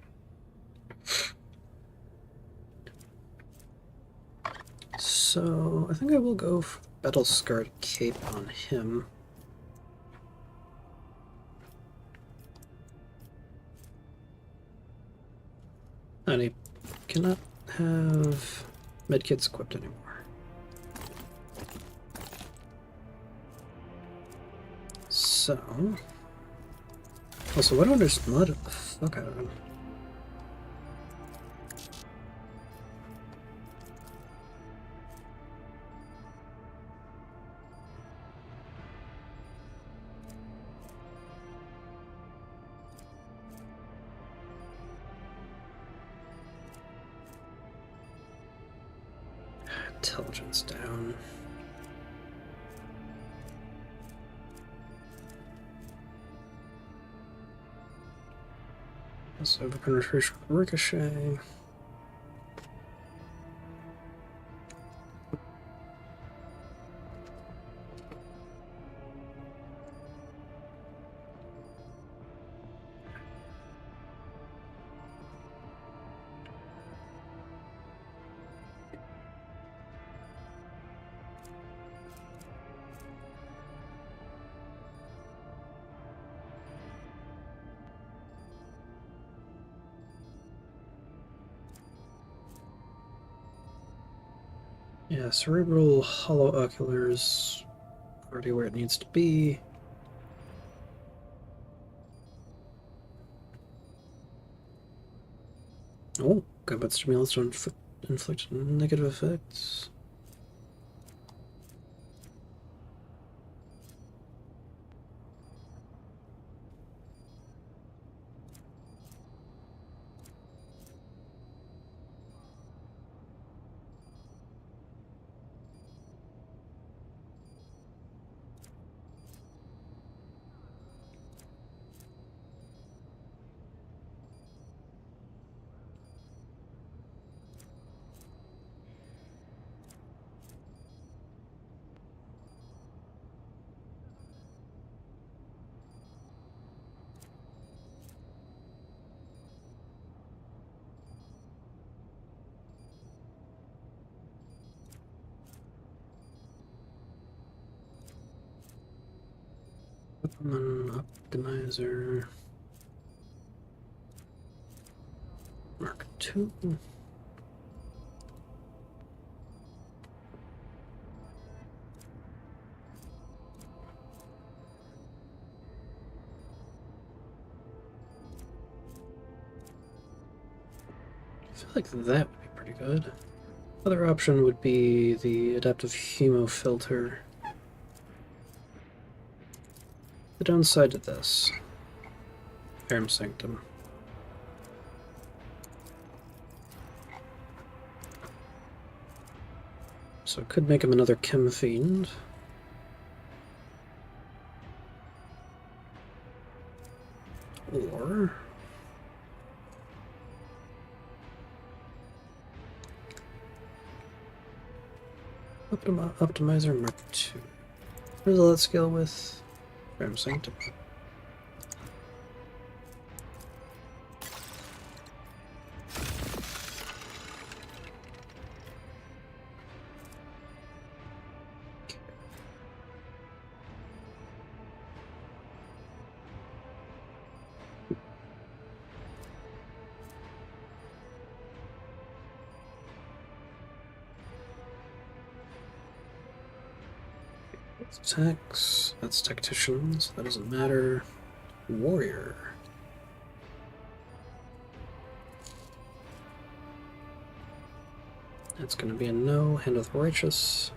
So, I think I will go for Battle Scarred Cape on him. And he cannot have medkits equipped anymore. So... Also, why don't I just mud the fuck out of him? Intelligence down. Also have a penetration ricochet. Yeah, cerebral hollow oculars already where it needs to be. Oh, combat stimulants don't inflict negative effects. Optimizer. Mark 2. I feel like that would be pretty good. Other option would be the adaptive hemo filter. The downside to this, Aram Sanctum. So it could make him another Chem Fiend. Or... Optimizer Mark 2. What does that scale with? Aram Sanctum. Attacks. That's tacticians. That doesn't matter. Warrior. That's going to be a no. Hand of the Righteous.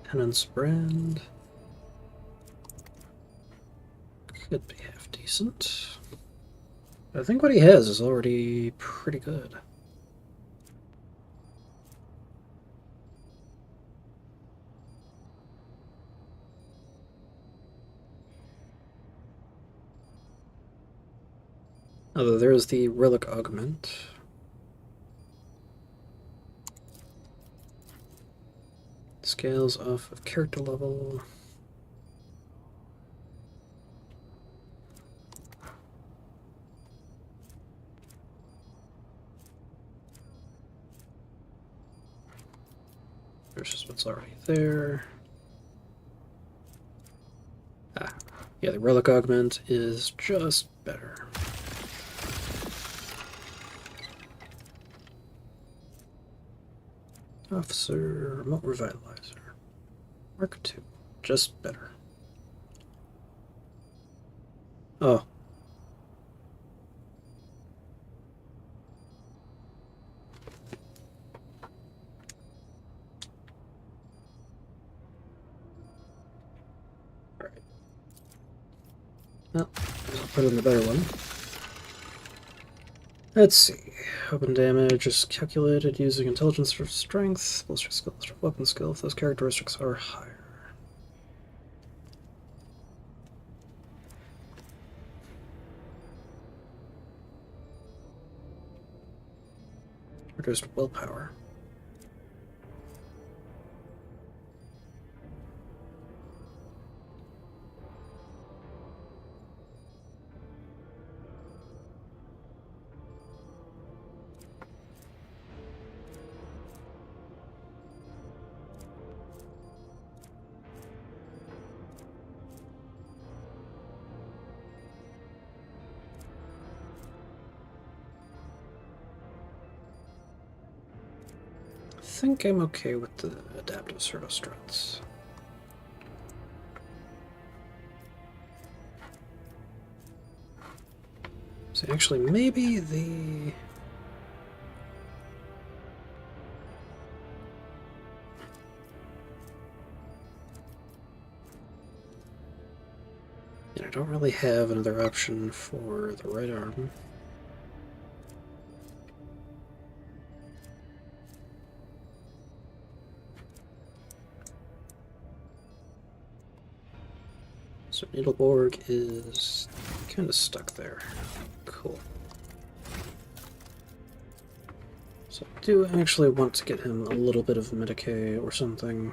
Penance Brand. Could be half decent. I think what he has is already pretty good. Although there's the Relic Augment. Scales off of character level. Versus what's already there. Ah, yeah, the Relic Augment is just better. Officer, Remote Revitalizer. Mark 2, just better. Oh. Alright. Well, I'll put in the better one. Let's see. Open damage is calculated using intelligence for strength, ballistic skills for weapon skill if those characteristics are higher. Reduced willpower. I think I'm okay with the adaptive servo struts. So actually, maybe the... And I don't really have another option for the right arm. So Needleborg is kind of stuck there. Cool. So I do actually want to get him a little bit of Medicae or something.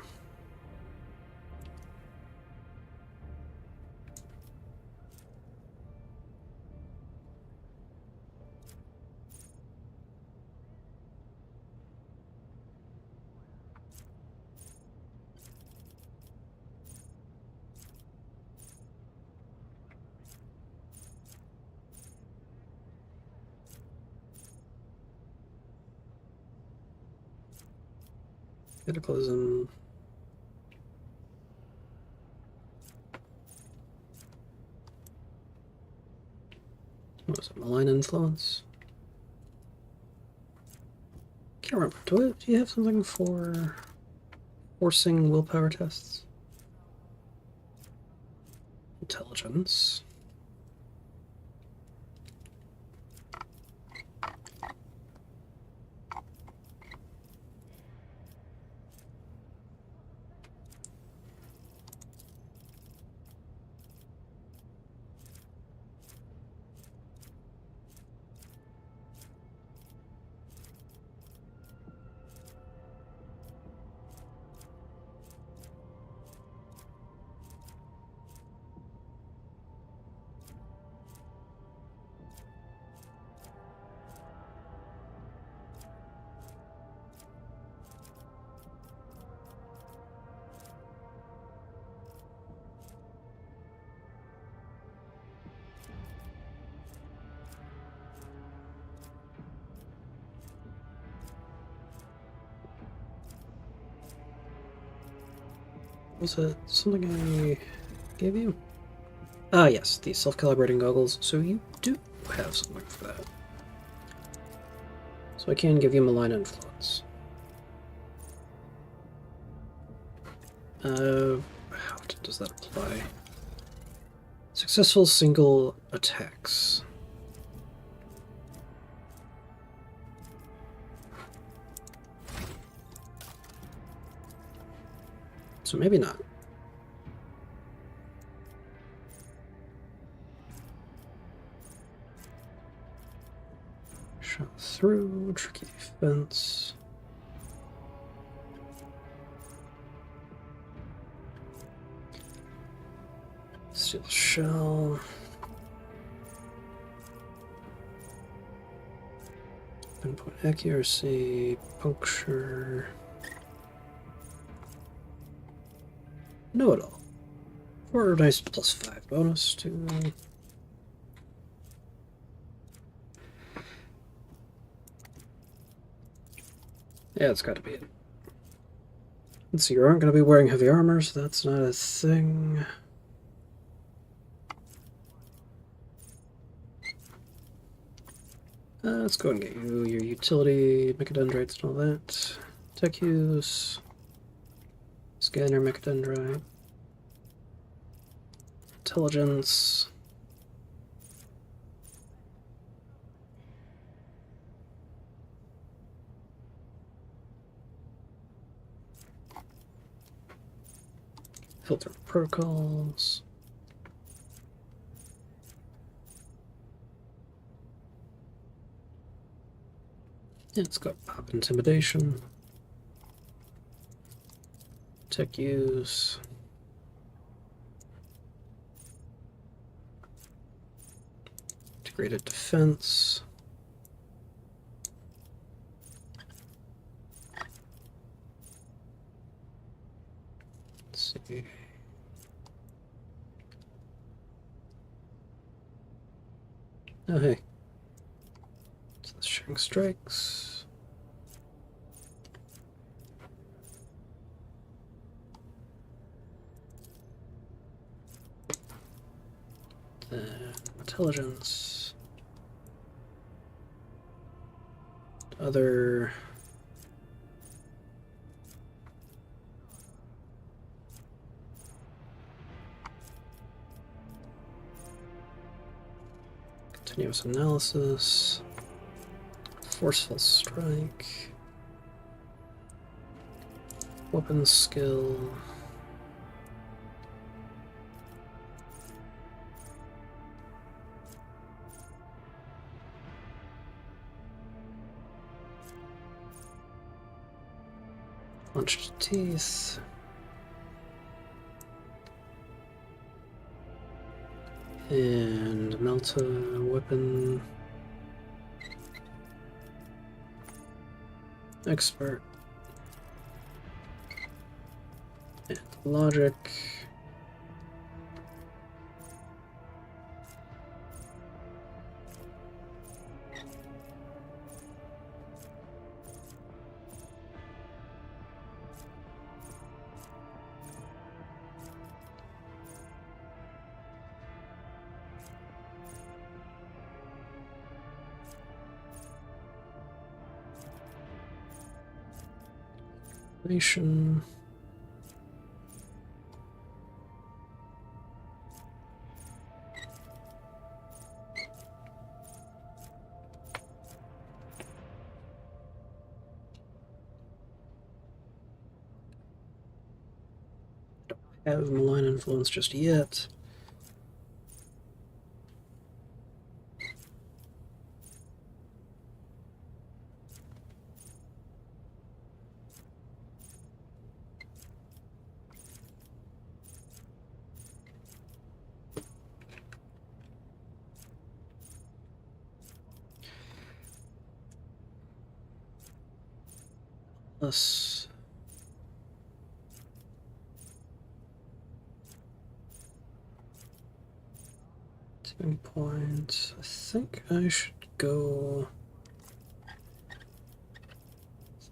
Cataclysm. What was it? Malign Influence? Can't remember. Do you have something for forcing willpower tests? Intelligence. Was it something I gave you? Ah, yes, the self-calibrating goggles. So you do have something for that. So I can give you malign influence. How does that apply? Successful single attacks. So maybe not. Shot through, tricky defense. Steel shell. Pinpoint accuracy, puncture. Know it all. For a nice +5 bonus to. Yeah, it's got to be it. Let's see, you aren't going to be wearing heavy armor, so that's not a thing. Let's go and get you your utility, mechadendrites and all that. Tech use. Scanner, mechadendrite. Intelligence. Filter protocols. Yeah, it's got pop intimidation. Tech use. Integrated defense. Let's see. Oh, hey. So the sharing strikes. Then intelligence. Other. Continuous analysis. Forceful strike. Weapon skill. Punched teeth. And Melta weapon. Expert. And logic. Nation. Don't have malign influence just yet. Plus tipping point. I think I should go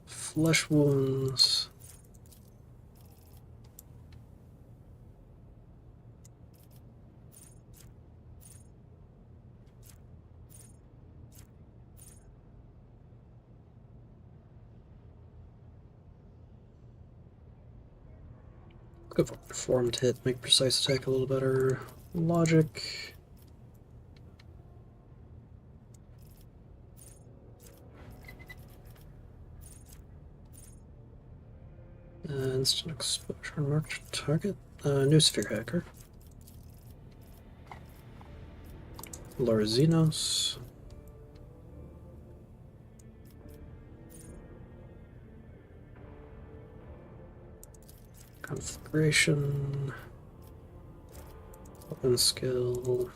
flesh wounds. Go for performed hit, make precise attack a little better. Logic. Instant exposure, marked target. New sphere hacker. Lorzinos. Conflagration. Weapon skill.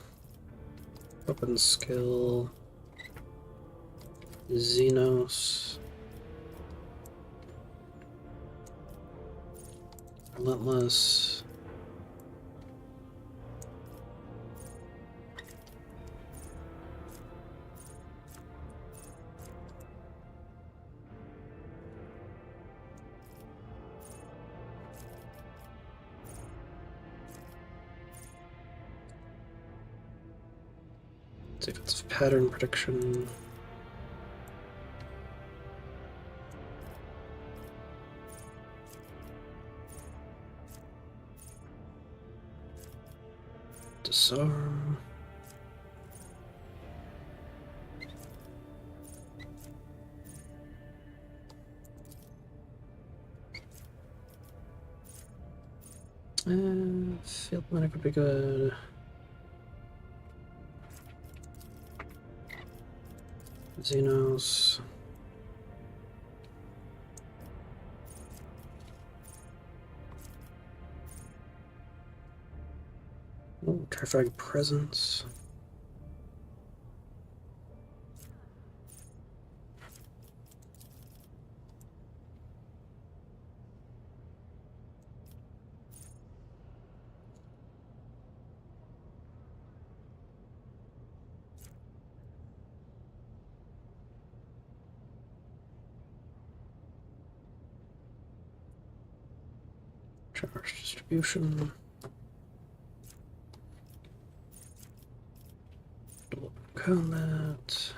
Weapon skill. Xenos. Relentless. Defensive pattern prediction. Disarm. Field medic would be good. Xenos. Oh, terrifying presence. Charge distribution. Double combat.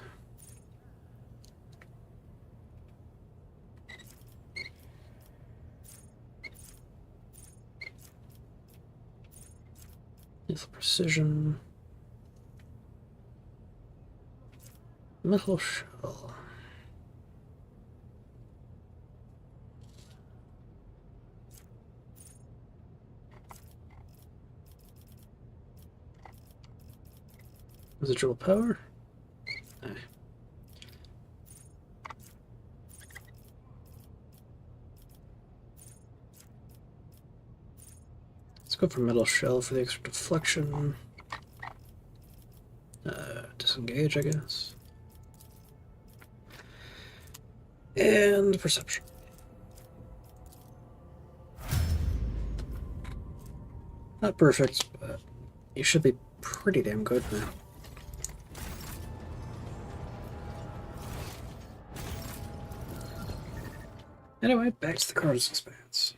Lethal precision. Metal shell. Residual power? Aye. Let's go for metal shell for the extra deflection. Disengage, I guess. And perception. Not perfect, but you should be pretty damn good now. Anyway, back to the Cardinals Expanse.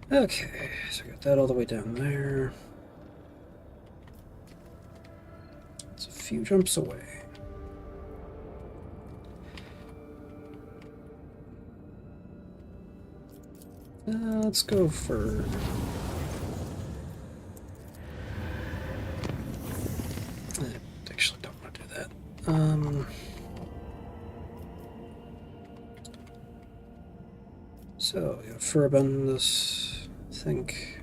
Okay, so I got that all the way down there. It's a few jumps away. Let's go for... I actually don't want to do that. So, yeah, Furibund, this, I think.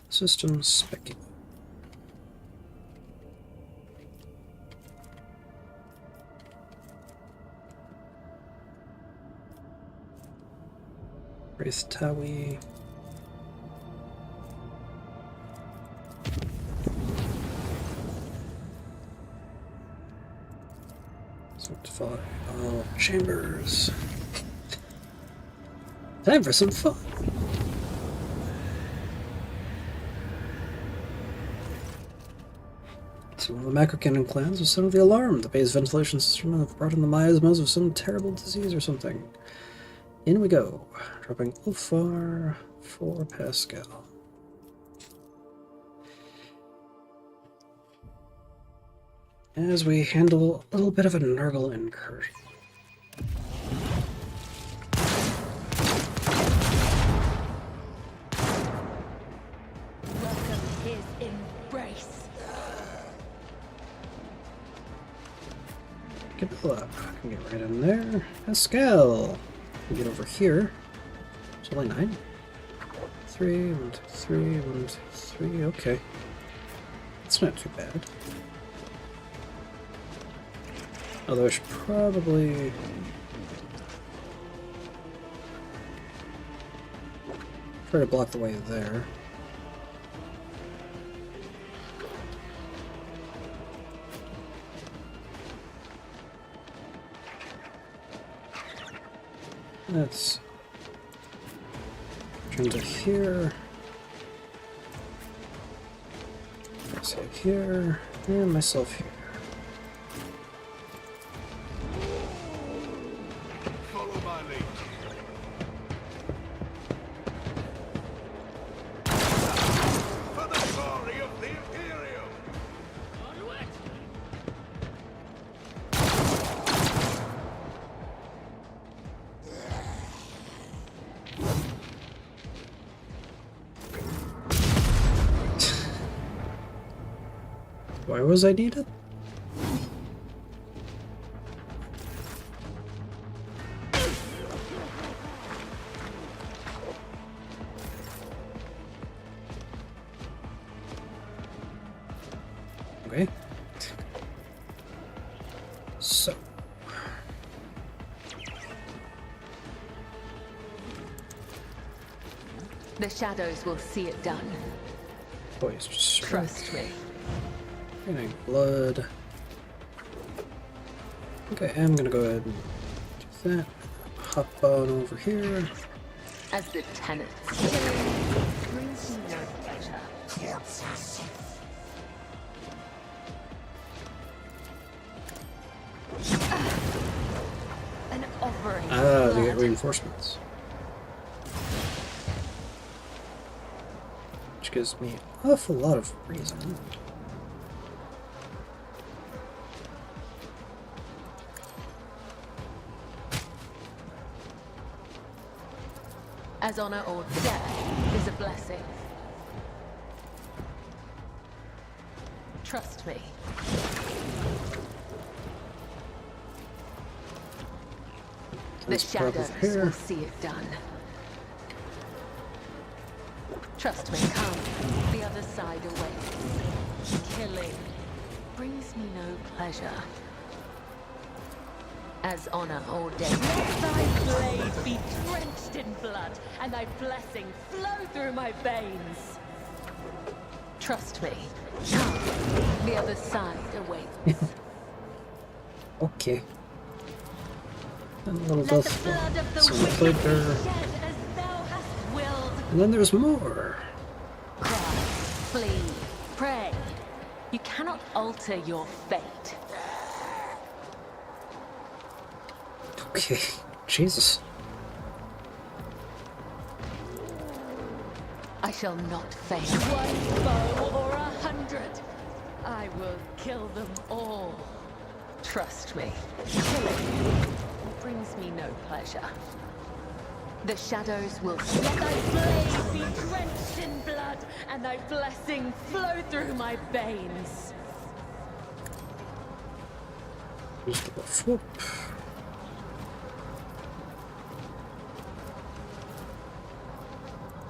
System speculate. Wraith Tawi. Sanctify all chambers. Time for some fun. So one of the macro-cannon clans was sounded the alarm. The base ventilation system have brought in the miasmas of some terrible disease or something. In we go. Dropping Ulfar for Pascal. as we handle a little bit of a Nurgle incursion. Welcome his embrace. Get up. I can get right in there. Pascal! Get over here. It's only 9. 3, 1, 2, 3, 1, 2, 3. Okay. It's not too bad. Although I should probably try to block the way there. Let's turn to here. Myself here, and myself here. Follow my lead. For the glory of the Imperium! Why was I needed? Okay. So. The shadows will see it done. Boys, just Trust me. getting blood. Okay, I'm gonna go ahead and do that. Hop on over here. As the tenants brings me no pleasure. An offering. Ah, of they get blood. reinforcements. Which gives me an awful lot of reason. As honor or death is a blessing. Trust me. The Let's pop over shadows here. will see it done. Trust me, come. The other side awaits. Killing brings me no pleasure. As honor or death. Let thy blade be drenched in blood, and thy blessing flow through my veins. Trust me. Come. The other side awaits. Okay. And a little Let the death. blood of the Some wicked food be there. shed as thou hast willed. And then there's more. Cry, flee, pray. You cannot alter your fate. Okay. Jesus. I shall not fail. One foe or 100, I will kill them all. Trust me. Killing brings me no pleasure. The shadows will Let thy blade be drenched in blood, and thy blessing flow through my veins. Just a swoop.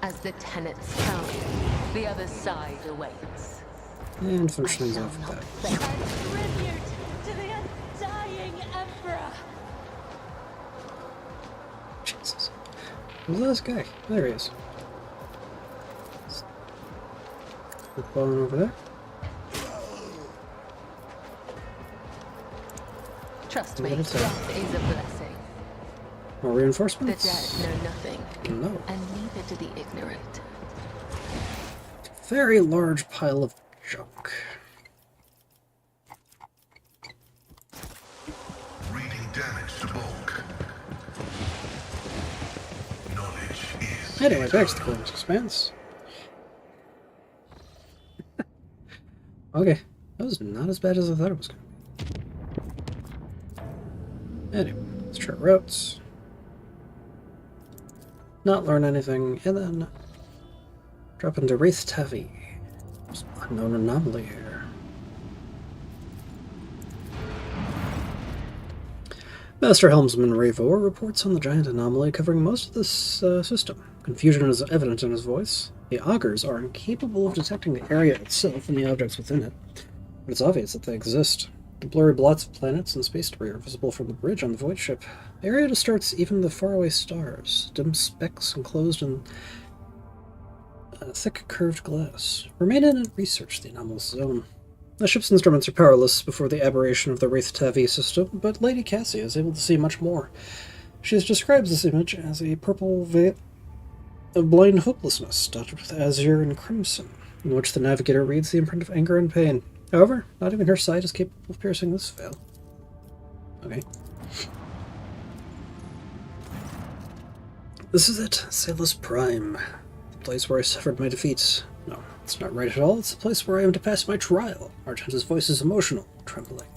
as the tenants come. The other side awaits. And finish things off with that. A tribute to the undying emperor. Jesus. Who's this guy? There he is. Flip on over there. Trust me, What is that? death is a blessing. More The reinforcements? dead know nothing, No. and neither do the ignorant. Very large pile of junk. Reading damage to bulk. Knowledge is Anyway, back to the Clones Expanse. Okay, that was not as bad as I thought it was going to be. Anyway, let's try routes. Not learn anything, and then drop into Wraith Tavi. There's an unknown anomaly here. Master Helmsman Ravor reports on the giant anomaly covering most of this system. Confusion is evident in his voice. The augurs are incapable of detecting the area itself and the objects within it, but it's obvious that they exist. The blurry blots of planets and space debris are visible from the bridge on the void ship. The area distorts even the faraway stars, dim specks enclosed in thick curved glass. Remain in and research the anomalous zone. The ship's instruments are powerless before the aberration of the Wraith Tavi system, but Lady Cassie is able to see much more. She describes this image as a purple veil of blind hopelessness, dotted with azure and crimson, in which the navigator reads the imprint of anger and pain. However, not even her sight is capable of piercing this veil. Okay. This is it, Salus Prime. The place where I suffered my defeats. No, it's not right at all. It's the place where I am to pass my trial. Argenta's voice is emotional, trembling.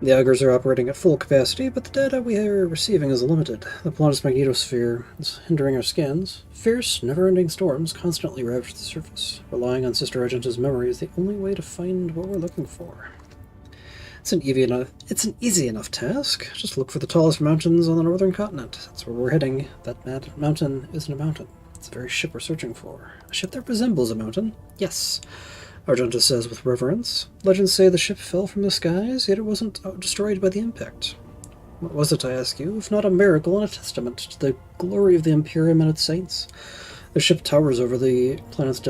The augurs are operating at full capacity, but the data we are receiving is limited. The planet's magnetosphere is hindering our scans. Fierce, never-ending storms constantly ravage the surface. Relying on Sister Argenta's memory is the only way to find what we're looking for. It's an easy enough task. Just look for the tallest mountains on the northern continent. That's where we're heading. That mountain isn't a mountain. It's the very ship we're searching for. A ship that resembles a mountain? Yes. Argenta says with reverence. Legends say the ship fell from the skies, yet it wasn't destroyed by the impact. What was it, I ask you, if not a miracle and a testament to the glory of the Imperium and its saints? The ship towers over the planet's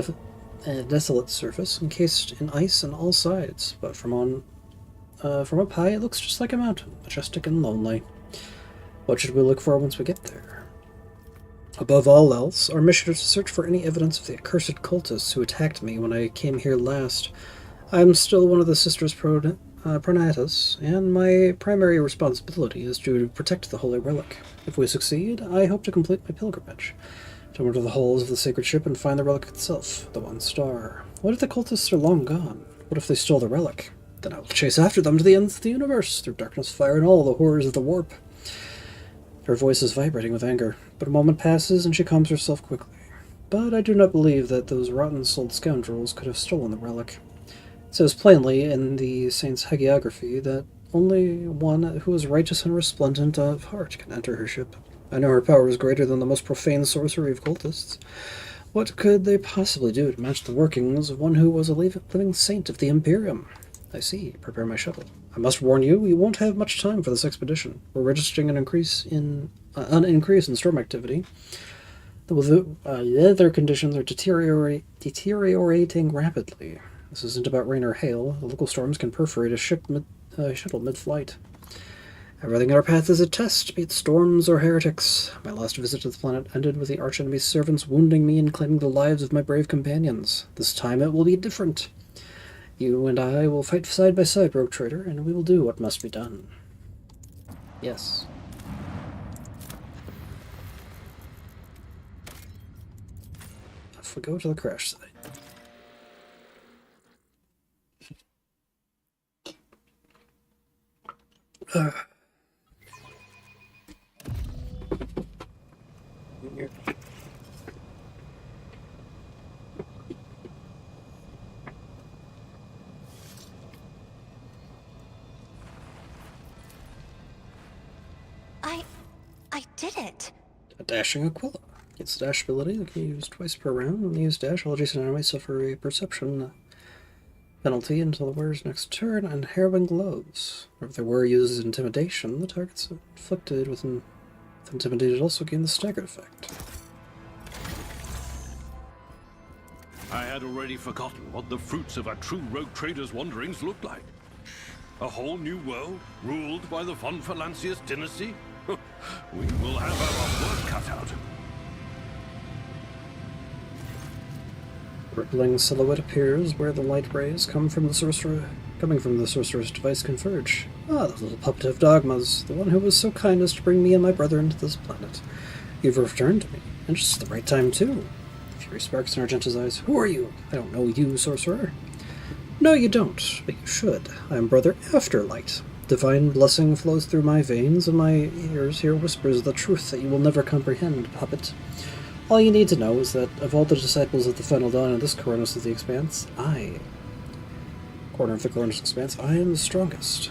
desolate surface, encased in ice on all sides, but from up high it looks just like a mountain, majestic and lonely. What should we look for once we get there? Above all else, our mission is to search for any evidence of the accursed cultists who attacked me when I came here last. I am still one of the Sisters Pronatus, and my primary responsibility is to protect the Holy Relic. If we succeed, I hope to complete my pilgrimage, to enter the halls of the sacred ship and find the relic itself, the One Star. What if the cultists are long gone? What if they stole the relic? Then I will chase after them to the ends of the universe, through darkness, fire, and all the horrors of the warp. Her voice is vibrating with anger, but a moment passes and she calms herself quickly. But I do not believe that those rotten-souled scoundrels could have stolen the relic. It says plainly in the saint's hagiography that only one who is righteous and resplendent of heart can enter her ship. I know her power is greater than the most profane sorcery of cultists. What could they possibly do to match the workings of one who was a living saint of the Imperium? I see. Prepare my shuttle. I must warn you, we won't have much time for this expedition. We're registering an increase in storm activity. The weather conditions are deteriorating rapidly. This isn't about rain or hail. The local storms can perforate a shuttle mid-flight. Everything in our path is a test, be it storms or heretics. My last visit to the planet ended with the archenemy's servants wounding me and claiming the lives of my brave companions. This time it will be different. You and I will fight side by side, Rogue Trader, and we will do what must be done. Yes. Off we go to the crash site. I did it. A dashing Aquila. Its dash ability that can be used twice per round. When used dash, all adjacent enemies suffer a perception penalty until the wearer's next turn, and harrowing gloves. Or if the wearer uses intimidation, the targets inflicted with intimidated also gain the staggered effect. I had already forgotten what the fruits of a true rogue trader's wanderings looked like. A whole new world, ruled by the von Valancius dynasty? We will have our work cut out. Rippling silhouette appears where the light rays coming from the sorcerer's device converge. Ah, the little puppet of dogmas, the one who was so kind as to bring me and my brother into this planet. You've returned to me, and just at the right time, too. Fury sparks in Argenta's eyes. Who are you? I don't know you, sorcerer. No, you don't, but you should. I am Brother Afterlight. divine blessing flows through my veins, and my ears hear whispers of the truth that you will never comprehend, puppet. All you need to know is that of all the disciples of the Final Dawn in this corner of the Expanse, I am the strongest.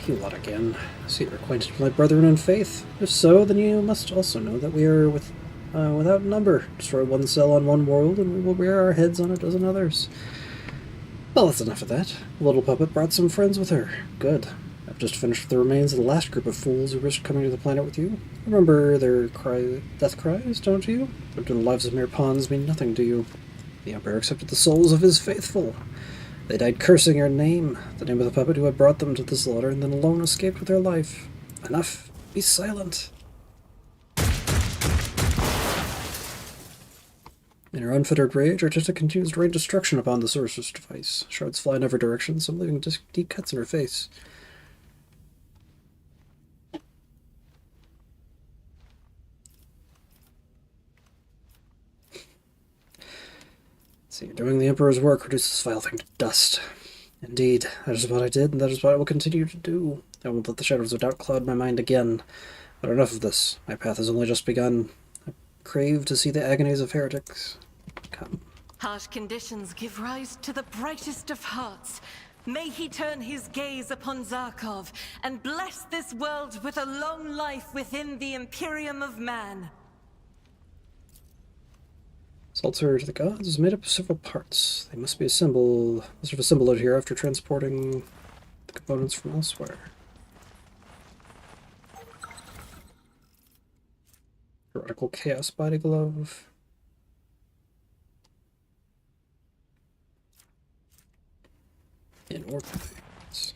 You lot again. So you're acquainted with my brethren in faith? If so, then you must also know that we are without number. Destroy one cell on one world, and we will rear our heads on a dozen others. Well, that's enough of that. The little puppet brought some friends with her. Good. I've just finished the remains of the last group of fools who risked coming to the planet with you. Remember their death cries, don't you? But the lives of mere pawns mean nothing to you. The Emperor accepted the souls of his faithful. They died cursing your name, the name of the puppet who had brought them to the slaughter, and then alone escaped with their life. Enough. Be silent. In her unfettered rage, Artista continues to rain destruction upon the sorcerer's device. Shards fly in every direction, some leaving deep cuts in her face. So you're doing the Emperor's work, reduce this vile thing to dust. Indeed, that is what I did, and that is what I will continue to do. I won't let the shadows of doubt cloud my mind again. But enough of this. My path has only just begun. I crave to see the agonies of heretics. Come. Harsh conditions give rise to the brightest of hearts. May he turn his gaze upon Zarkov and bless this world with a long life within the Imperium of Man. This altar to the gods is made up of several parts. They must be assembled here after transporting the components from elsewhere. Heretical Chaos Body Glove. In ornaments.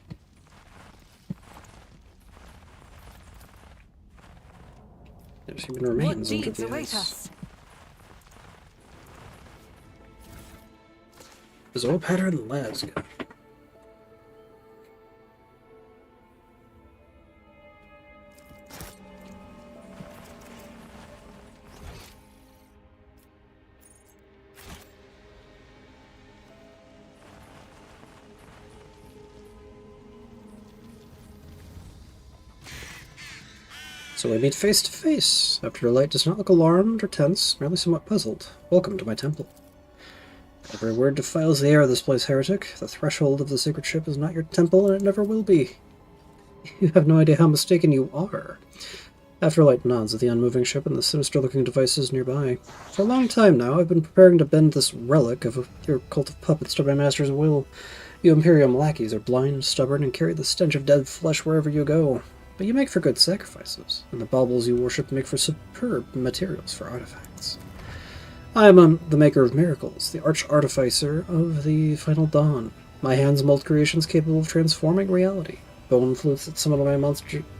There's human remains under the ice. Bizarre pattern labs. So we meet face to face. After your light does not look alarmed or tense, merely somewhat puzzled. Welcome to my temple. Every word defiles the air of this place, heretic. The threshold of the sacred ship is not your temple, and it never will be. You have no idea how mistaken you are. Afterlight nods at the unmoving ship and the sinister-looking devices nearby. For a long time now, I've been preparing to bend this relic of your cult of puppets to my master's will. You Imperium lackeys are blind, stubborn, and carry the stench of dead flesh wherever you go. But you make for good sacrifices, and the baubles you worship make for superb materials for artifacts. I am the maker of miracles, the arch-artificer of the Final Dawn. My hands mold creations capable of transforming reality. Bone flutes that summon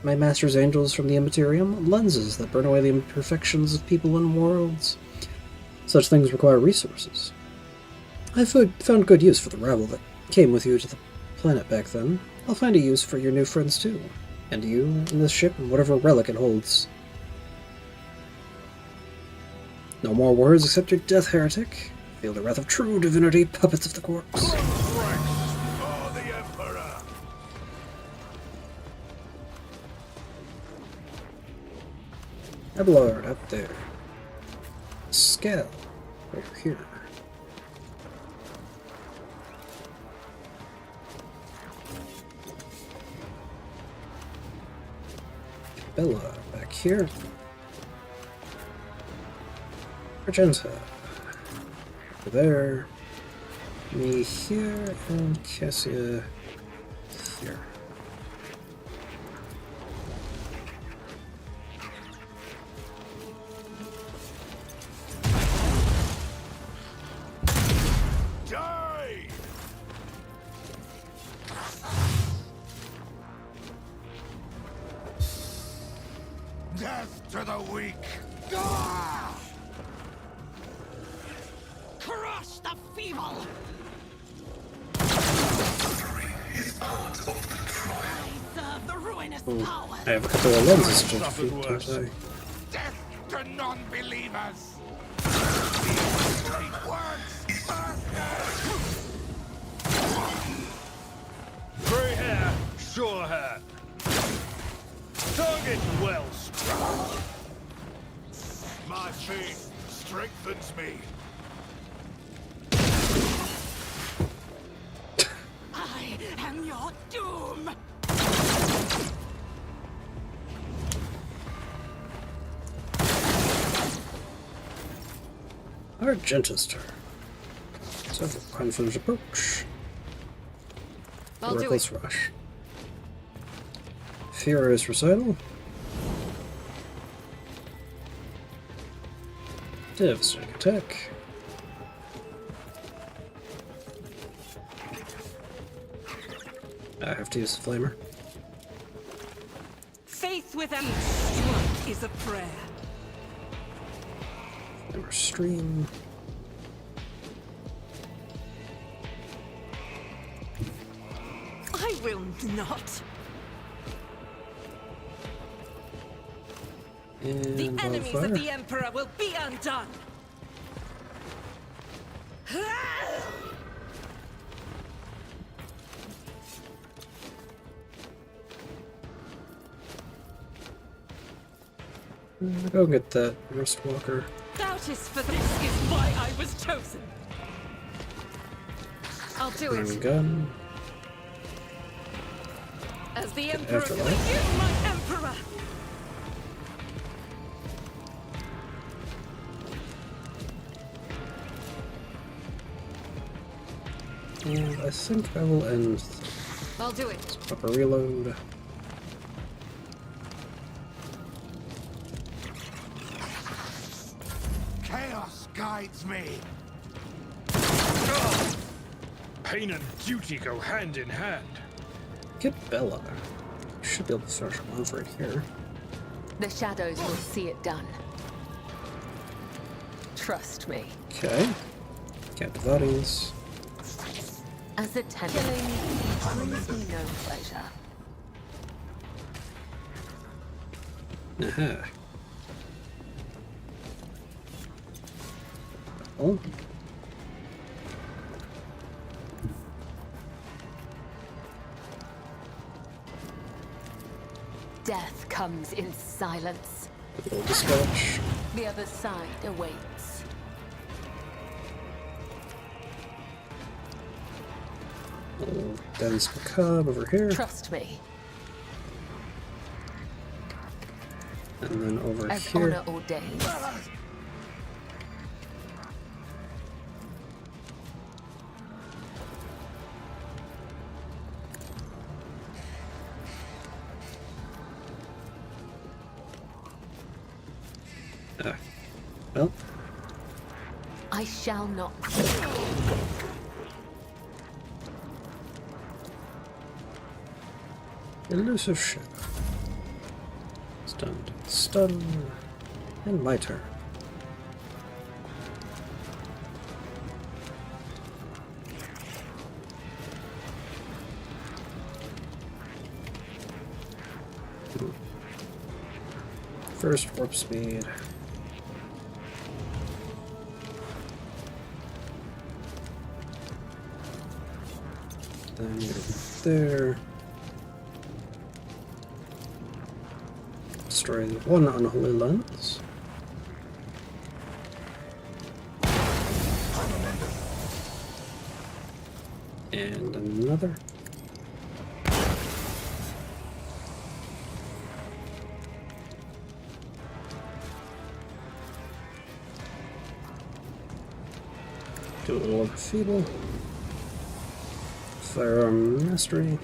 my master's angels from the Immaterium, lenses that burn away the imperfections of people and worlds. Such things require resources. I found good use for the rabble that came with you to the planet back then. I'll find a use for your new friends too. And you, in this ship, and whatever relic it holds. No more words except your death, heretic. Feel the wrath of true divinity, puppets of the corpse. For the Emperor! Abelard up there. Scale over here. Bella back here. Argenta. Over there. Me here, and Cassia here. Die! Death to the weak! Crush the feeble! Serve the ruinous power! I have a couple of lenses to defeat, don't I? Death to non-believers! cross me. I am your doom. Argentister. So, confident approach. Reckless rush. Furious recital. Devastating attack. I have to use the flamer. Faith without each stroke is a prayer. Flamer stream. I will not. And The enemies of wildfire. the Emperor will be undone. Go get that Rust Walker. Doubtest for this is why I was chosen. I'll do And it. gun. As the Emperor, Afterlife. for you, my Emperor. And I think I will end. I'll do it. Pop a reload. Chaos guides me. Pain and duty go hand in hand. Get Bella. Should be able to throw some over it here. The shadows will see it done. Trust me. Okay. Captive audience. As a tempter, killing brings me no pleasure. Aha. Oh. Death comes in silence. A little dispatch. The other side awaits. Little dense macabre over here. Trust me. And then over As here. honor ordains. Ah. Well, I shall not. elusive shadow. Stunned. Stun. And my turn. First warp speed. Then you're there. Destroy the one unholy lens. And another. Do a little feeble. Firearm mastery.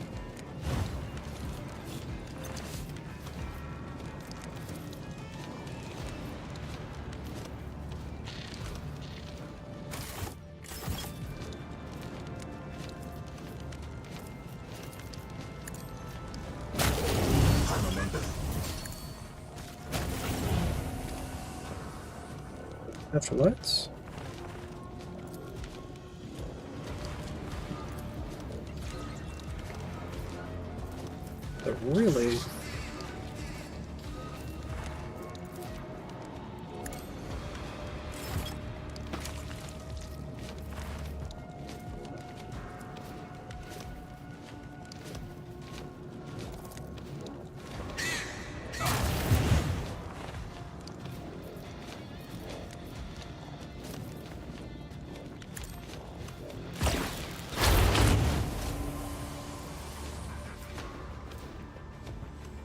Afterlights. But really,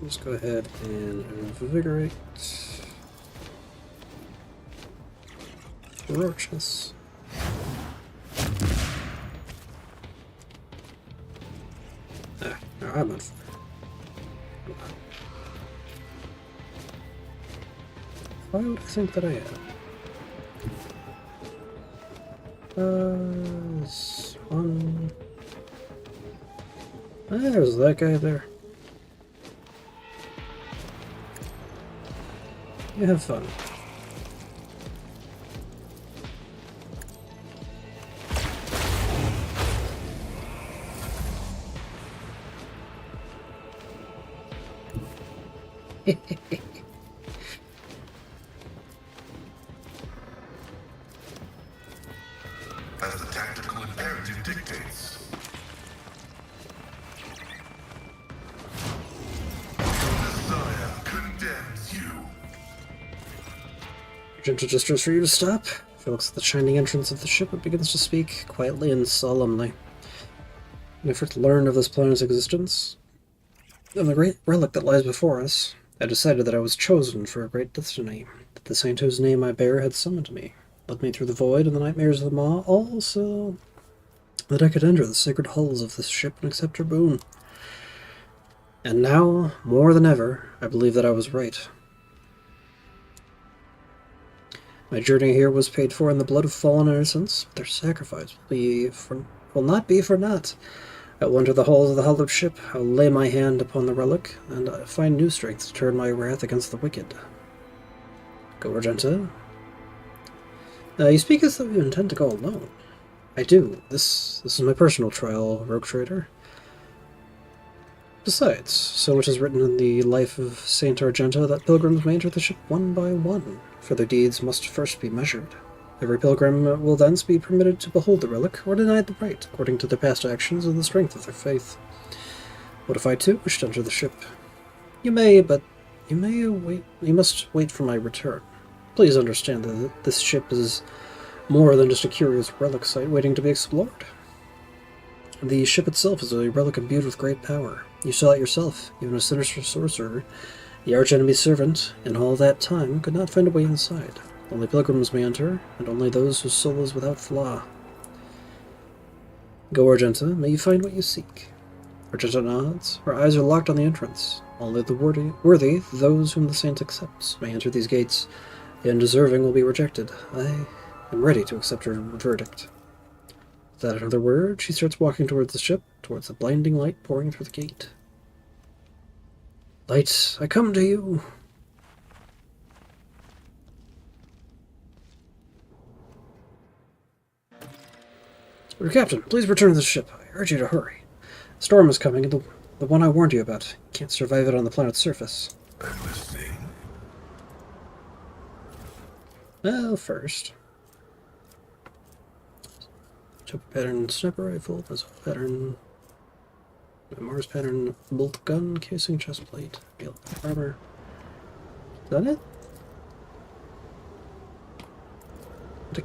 Just go ahead and invigorate. Roaches. Ah, no, I'm on fire. Why would I think that I am? This one. Ah, there's that guy there. You have fun. As the tactical imperative dictates. Desire condemns you. Gentle gestures for you to stop. He looks at the shining entrance of the ship and begins to speak, quietly and solemnly. In effort to learn of this planet's existence, of the great relic that lies before us, I decided that I was chosen for a great destiny, that the saint whose name I bear had summoned me, led me through the void and the nightmares of the maw, also that I could enter the sacred halls of this ship and accept her boon. And now, more than ever, I believe that I was right. My journey here was paid for in the blood of fallen innocents, but their sacrifice will not be for naught. I will enter the halls of the hallowed ship, I will lay my hand upon the relic, and find new strength to turn my wrath against the wicked. Go, Argenta. You speak as though you intend to go alone. I do. This is my personal trial, rogue trader. Besides, so much is written in the life of Saint Argenta that pilgrims may enter the ship one by one, for their deeds must first be measured. Every pilgrim will thence be permitted to behold the relic, or denied the right, according to their past actions and the strength of their faith. What if I too wish to enter the ship? You may, but you must wait for my return. Please understand that this ship is more than just a curious relic site waiting to be explored. The ship itself is a relic imbued with great power. You saw it yourself. Even a sinister sorcerer, the arch-enemy's servant, in all that time, could not find a way inside. Only pilgrims may enter, and only those whose soul is without flaw. Go, Argenta, may you find what you seek. Argenta nods. Her eyes are locked on the entrance. Only the worthy, those whom the saint accepts, may enter these gates. The undeserving will be rejected. I am ready to accept her verdict. Without another word, she starts walking towards the ship, towards the blinding light pouring through the gate. Light, I come to you. Your captain, please return to the ship. I urge you to hurry. The storm is coming, and the one I warned you about. You can't survive it on the planet's surface. I'm listening. Well, first. Chopper pattern sniper rifle, missile pattern, Mars pattern bolt gun, casing chest plate, gale armor. Is that it?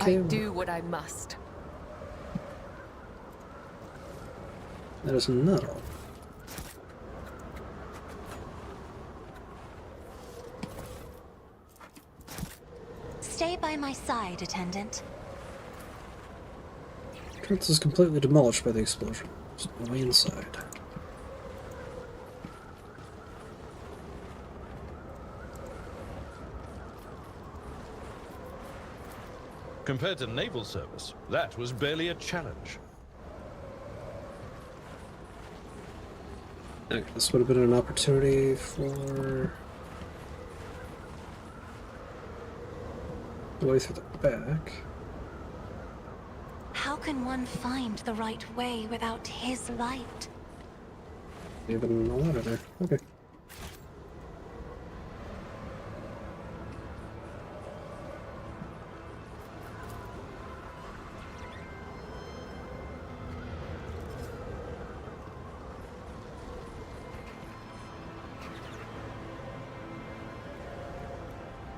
I do what I must. That is not all. Stay by my side, attendant. Entrance is completely demolished by the explosion. There's no way inside. Compared to naval service, that was barely a challenge. Okay, this would have been an opportunity for the way through the back. How can one find the right way without his light? Even a ladder there. Okay.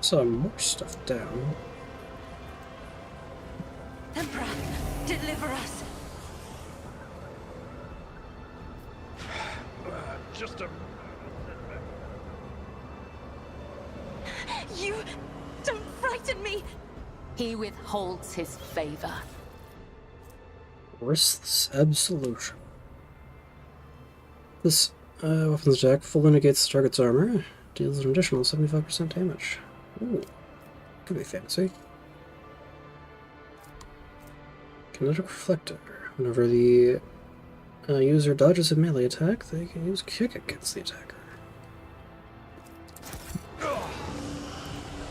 Some more stuff down. Emperor, deliver us! Just a... You don't frighten me. He withholds his favor. Riskless absolution. This weapons attack fully negates the target's armor. Deals an additional 75% damage. Ooh, could be fancy. Kinetic Reflector. Whenever the user dodges a melee attack, they can use Kick against the attacker.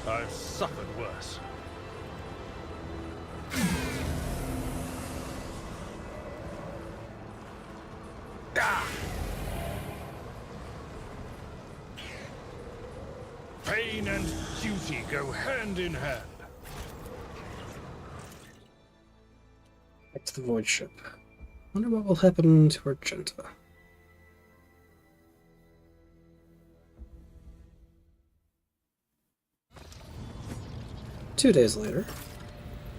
I've suffered worse. Pain and duty go hand in hand. Back to the Void Ship. Wonder what will happen to Argenta. Two days later.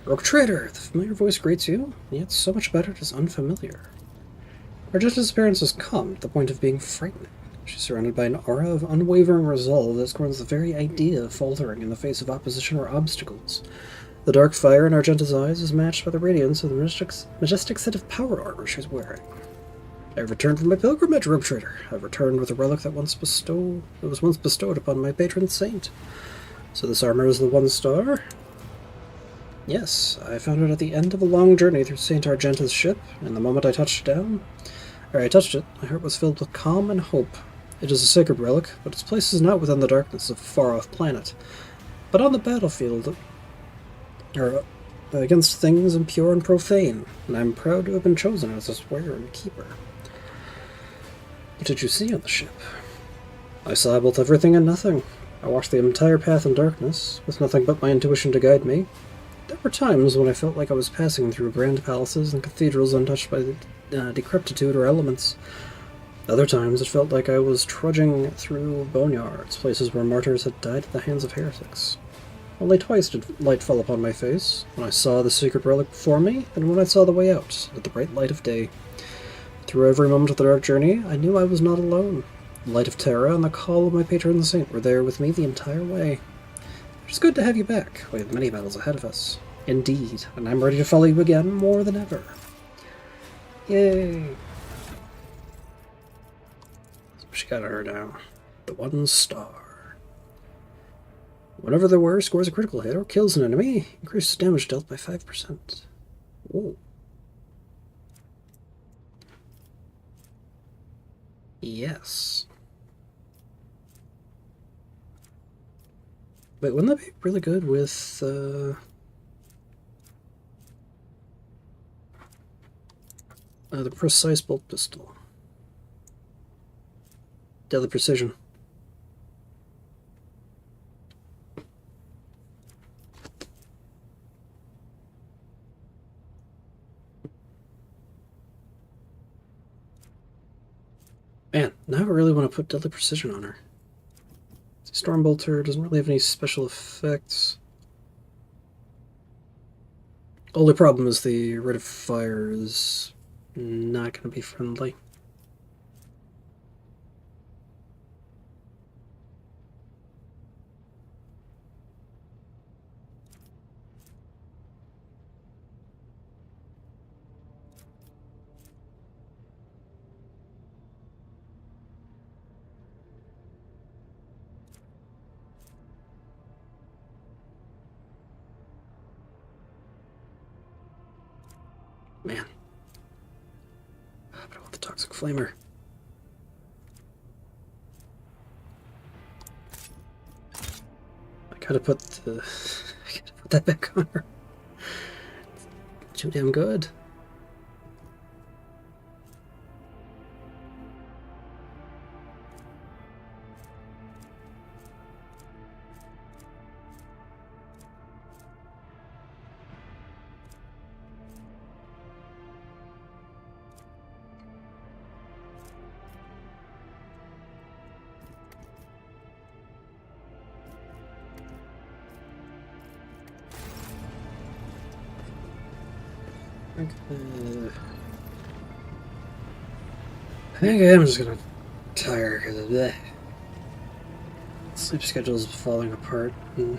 Rogue Trader! The familiar voice greets you, and yet so much about it is unfamiliar. Argenta's appearance is calm, to the point of being frightening. She's surrounded by an aura of unwavering resolve that scorns the very idea of faltering in the face of opposition or obstacles. The dark fire in Argenta's eyes is matched by the radiance of the majestic set of power armor she's wearing. I have returned from my pilgrimage, Rogue Trader. I've returned with a relic that was once bestowed upon my patron saint. So this armor is the 1 star? Yes, I found it at the end of a long journey through Saint Argenta's ship, and the moment I touched it, my heart was filled with calm and hope. It is a sacred relic, but its place is not within the darkness of a far-off planet, but on the battlefield, against things impure and profane, and I am proud to have been chosen as its wearer and keeper. What did you see on the ship? I saw both everything and nothing. I walked the entire path in darkness, with nothing but my intuition to guide me. There were times when I felt like I was passing through grand palaces and cathedrals untouched by the decrepitude or elements. Other times it felt like I was trudging through boneyards, places where martyrs had died at the hands of heretics. Only twice did light fall upon my face, when I saw the secret relic before me, and when I saw the way out, at the bright light of day. Through every moment of the dark journey, I knew I was not alone. The light of Terra and the call of my patron saint were there with me the entire way. It is good to have you back. We have many battles ahead of us. Indeed, and I'm ready to follow you again more than ever. Yay! So she got her now. The 1 star. Whenever the wearer scores a critical hit or kills an enemy, increases damage dealt by 5%. Whoa. Yes. Wait, wouldn't that be really good with, the precise bolt pistol? Deadly precision. Man, now I really want to put deadly precision on her. Stormbolter doesn't really have any special effects. Only problem is the rate of fire is not going to be friendly. Man. But I want the toxic flamer. I gotta put that back on her. Too damn good. Okay, I'm just gonna tire because of that. Let's sleep schedule is falling apart. And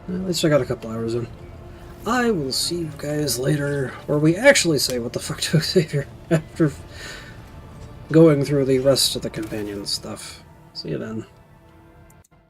at least I got a couple hours in. I will see you guys later, where we actually say what the fuck to Xavier after going through the rest of the companion stuff. See you then.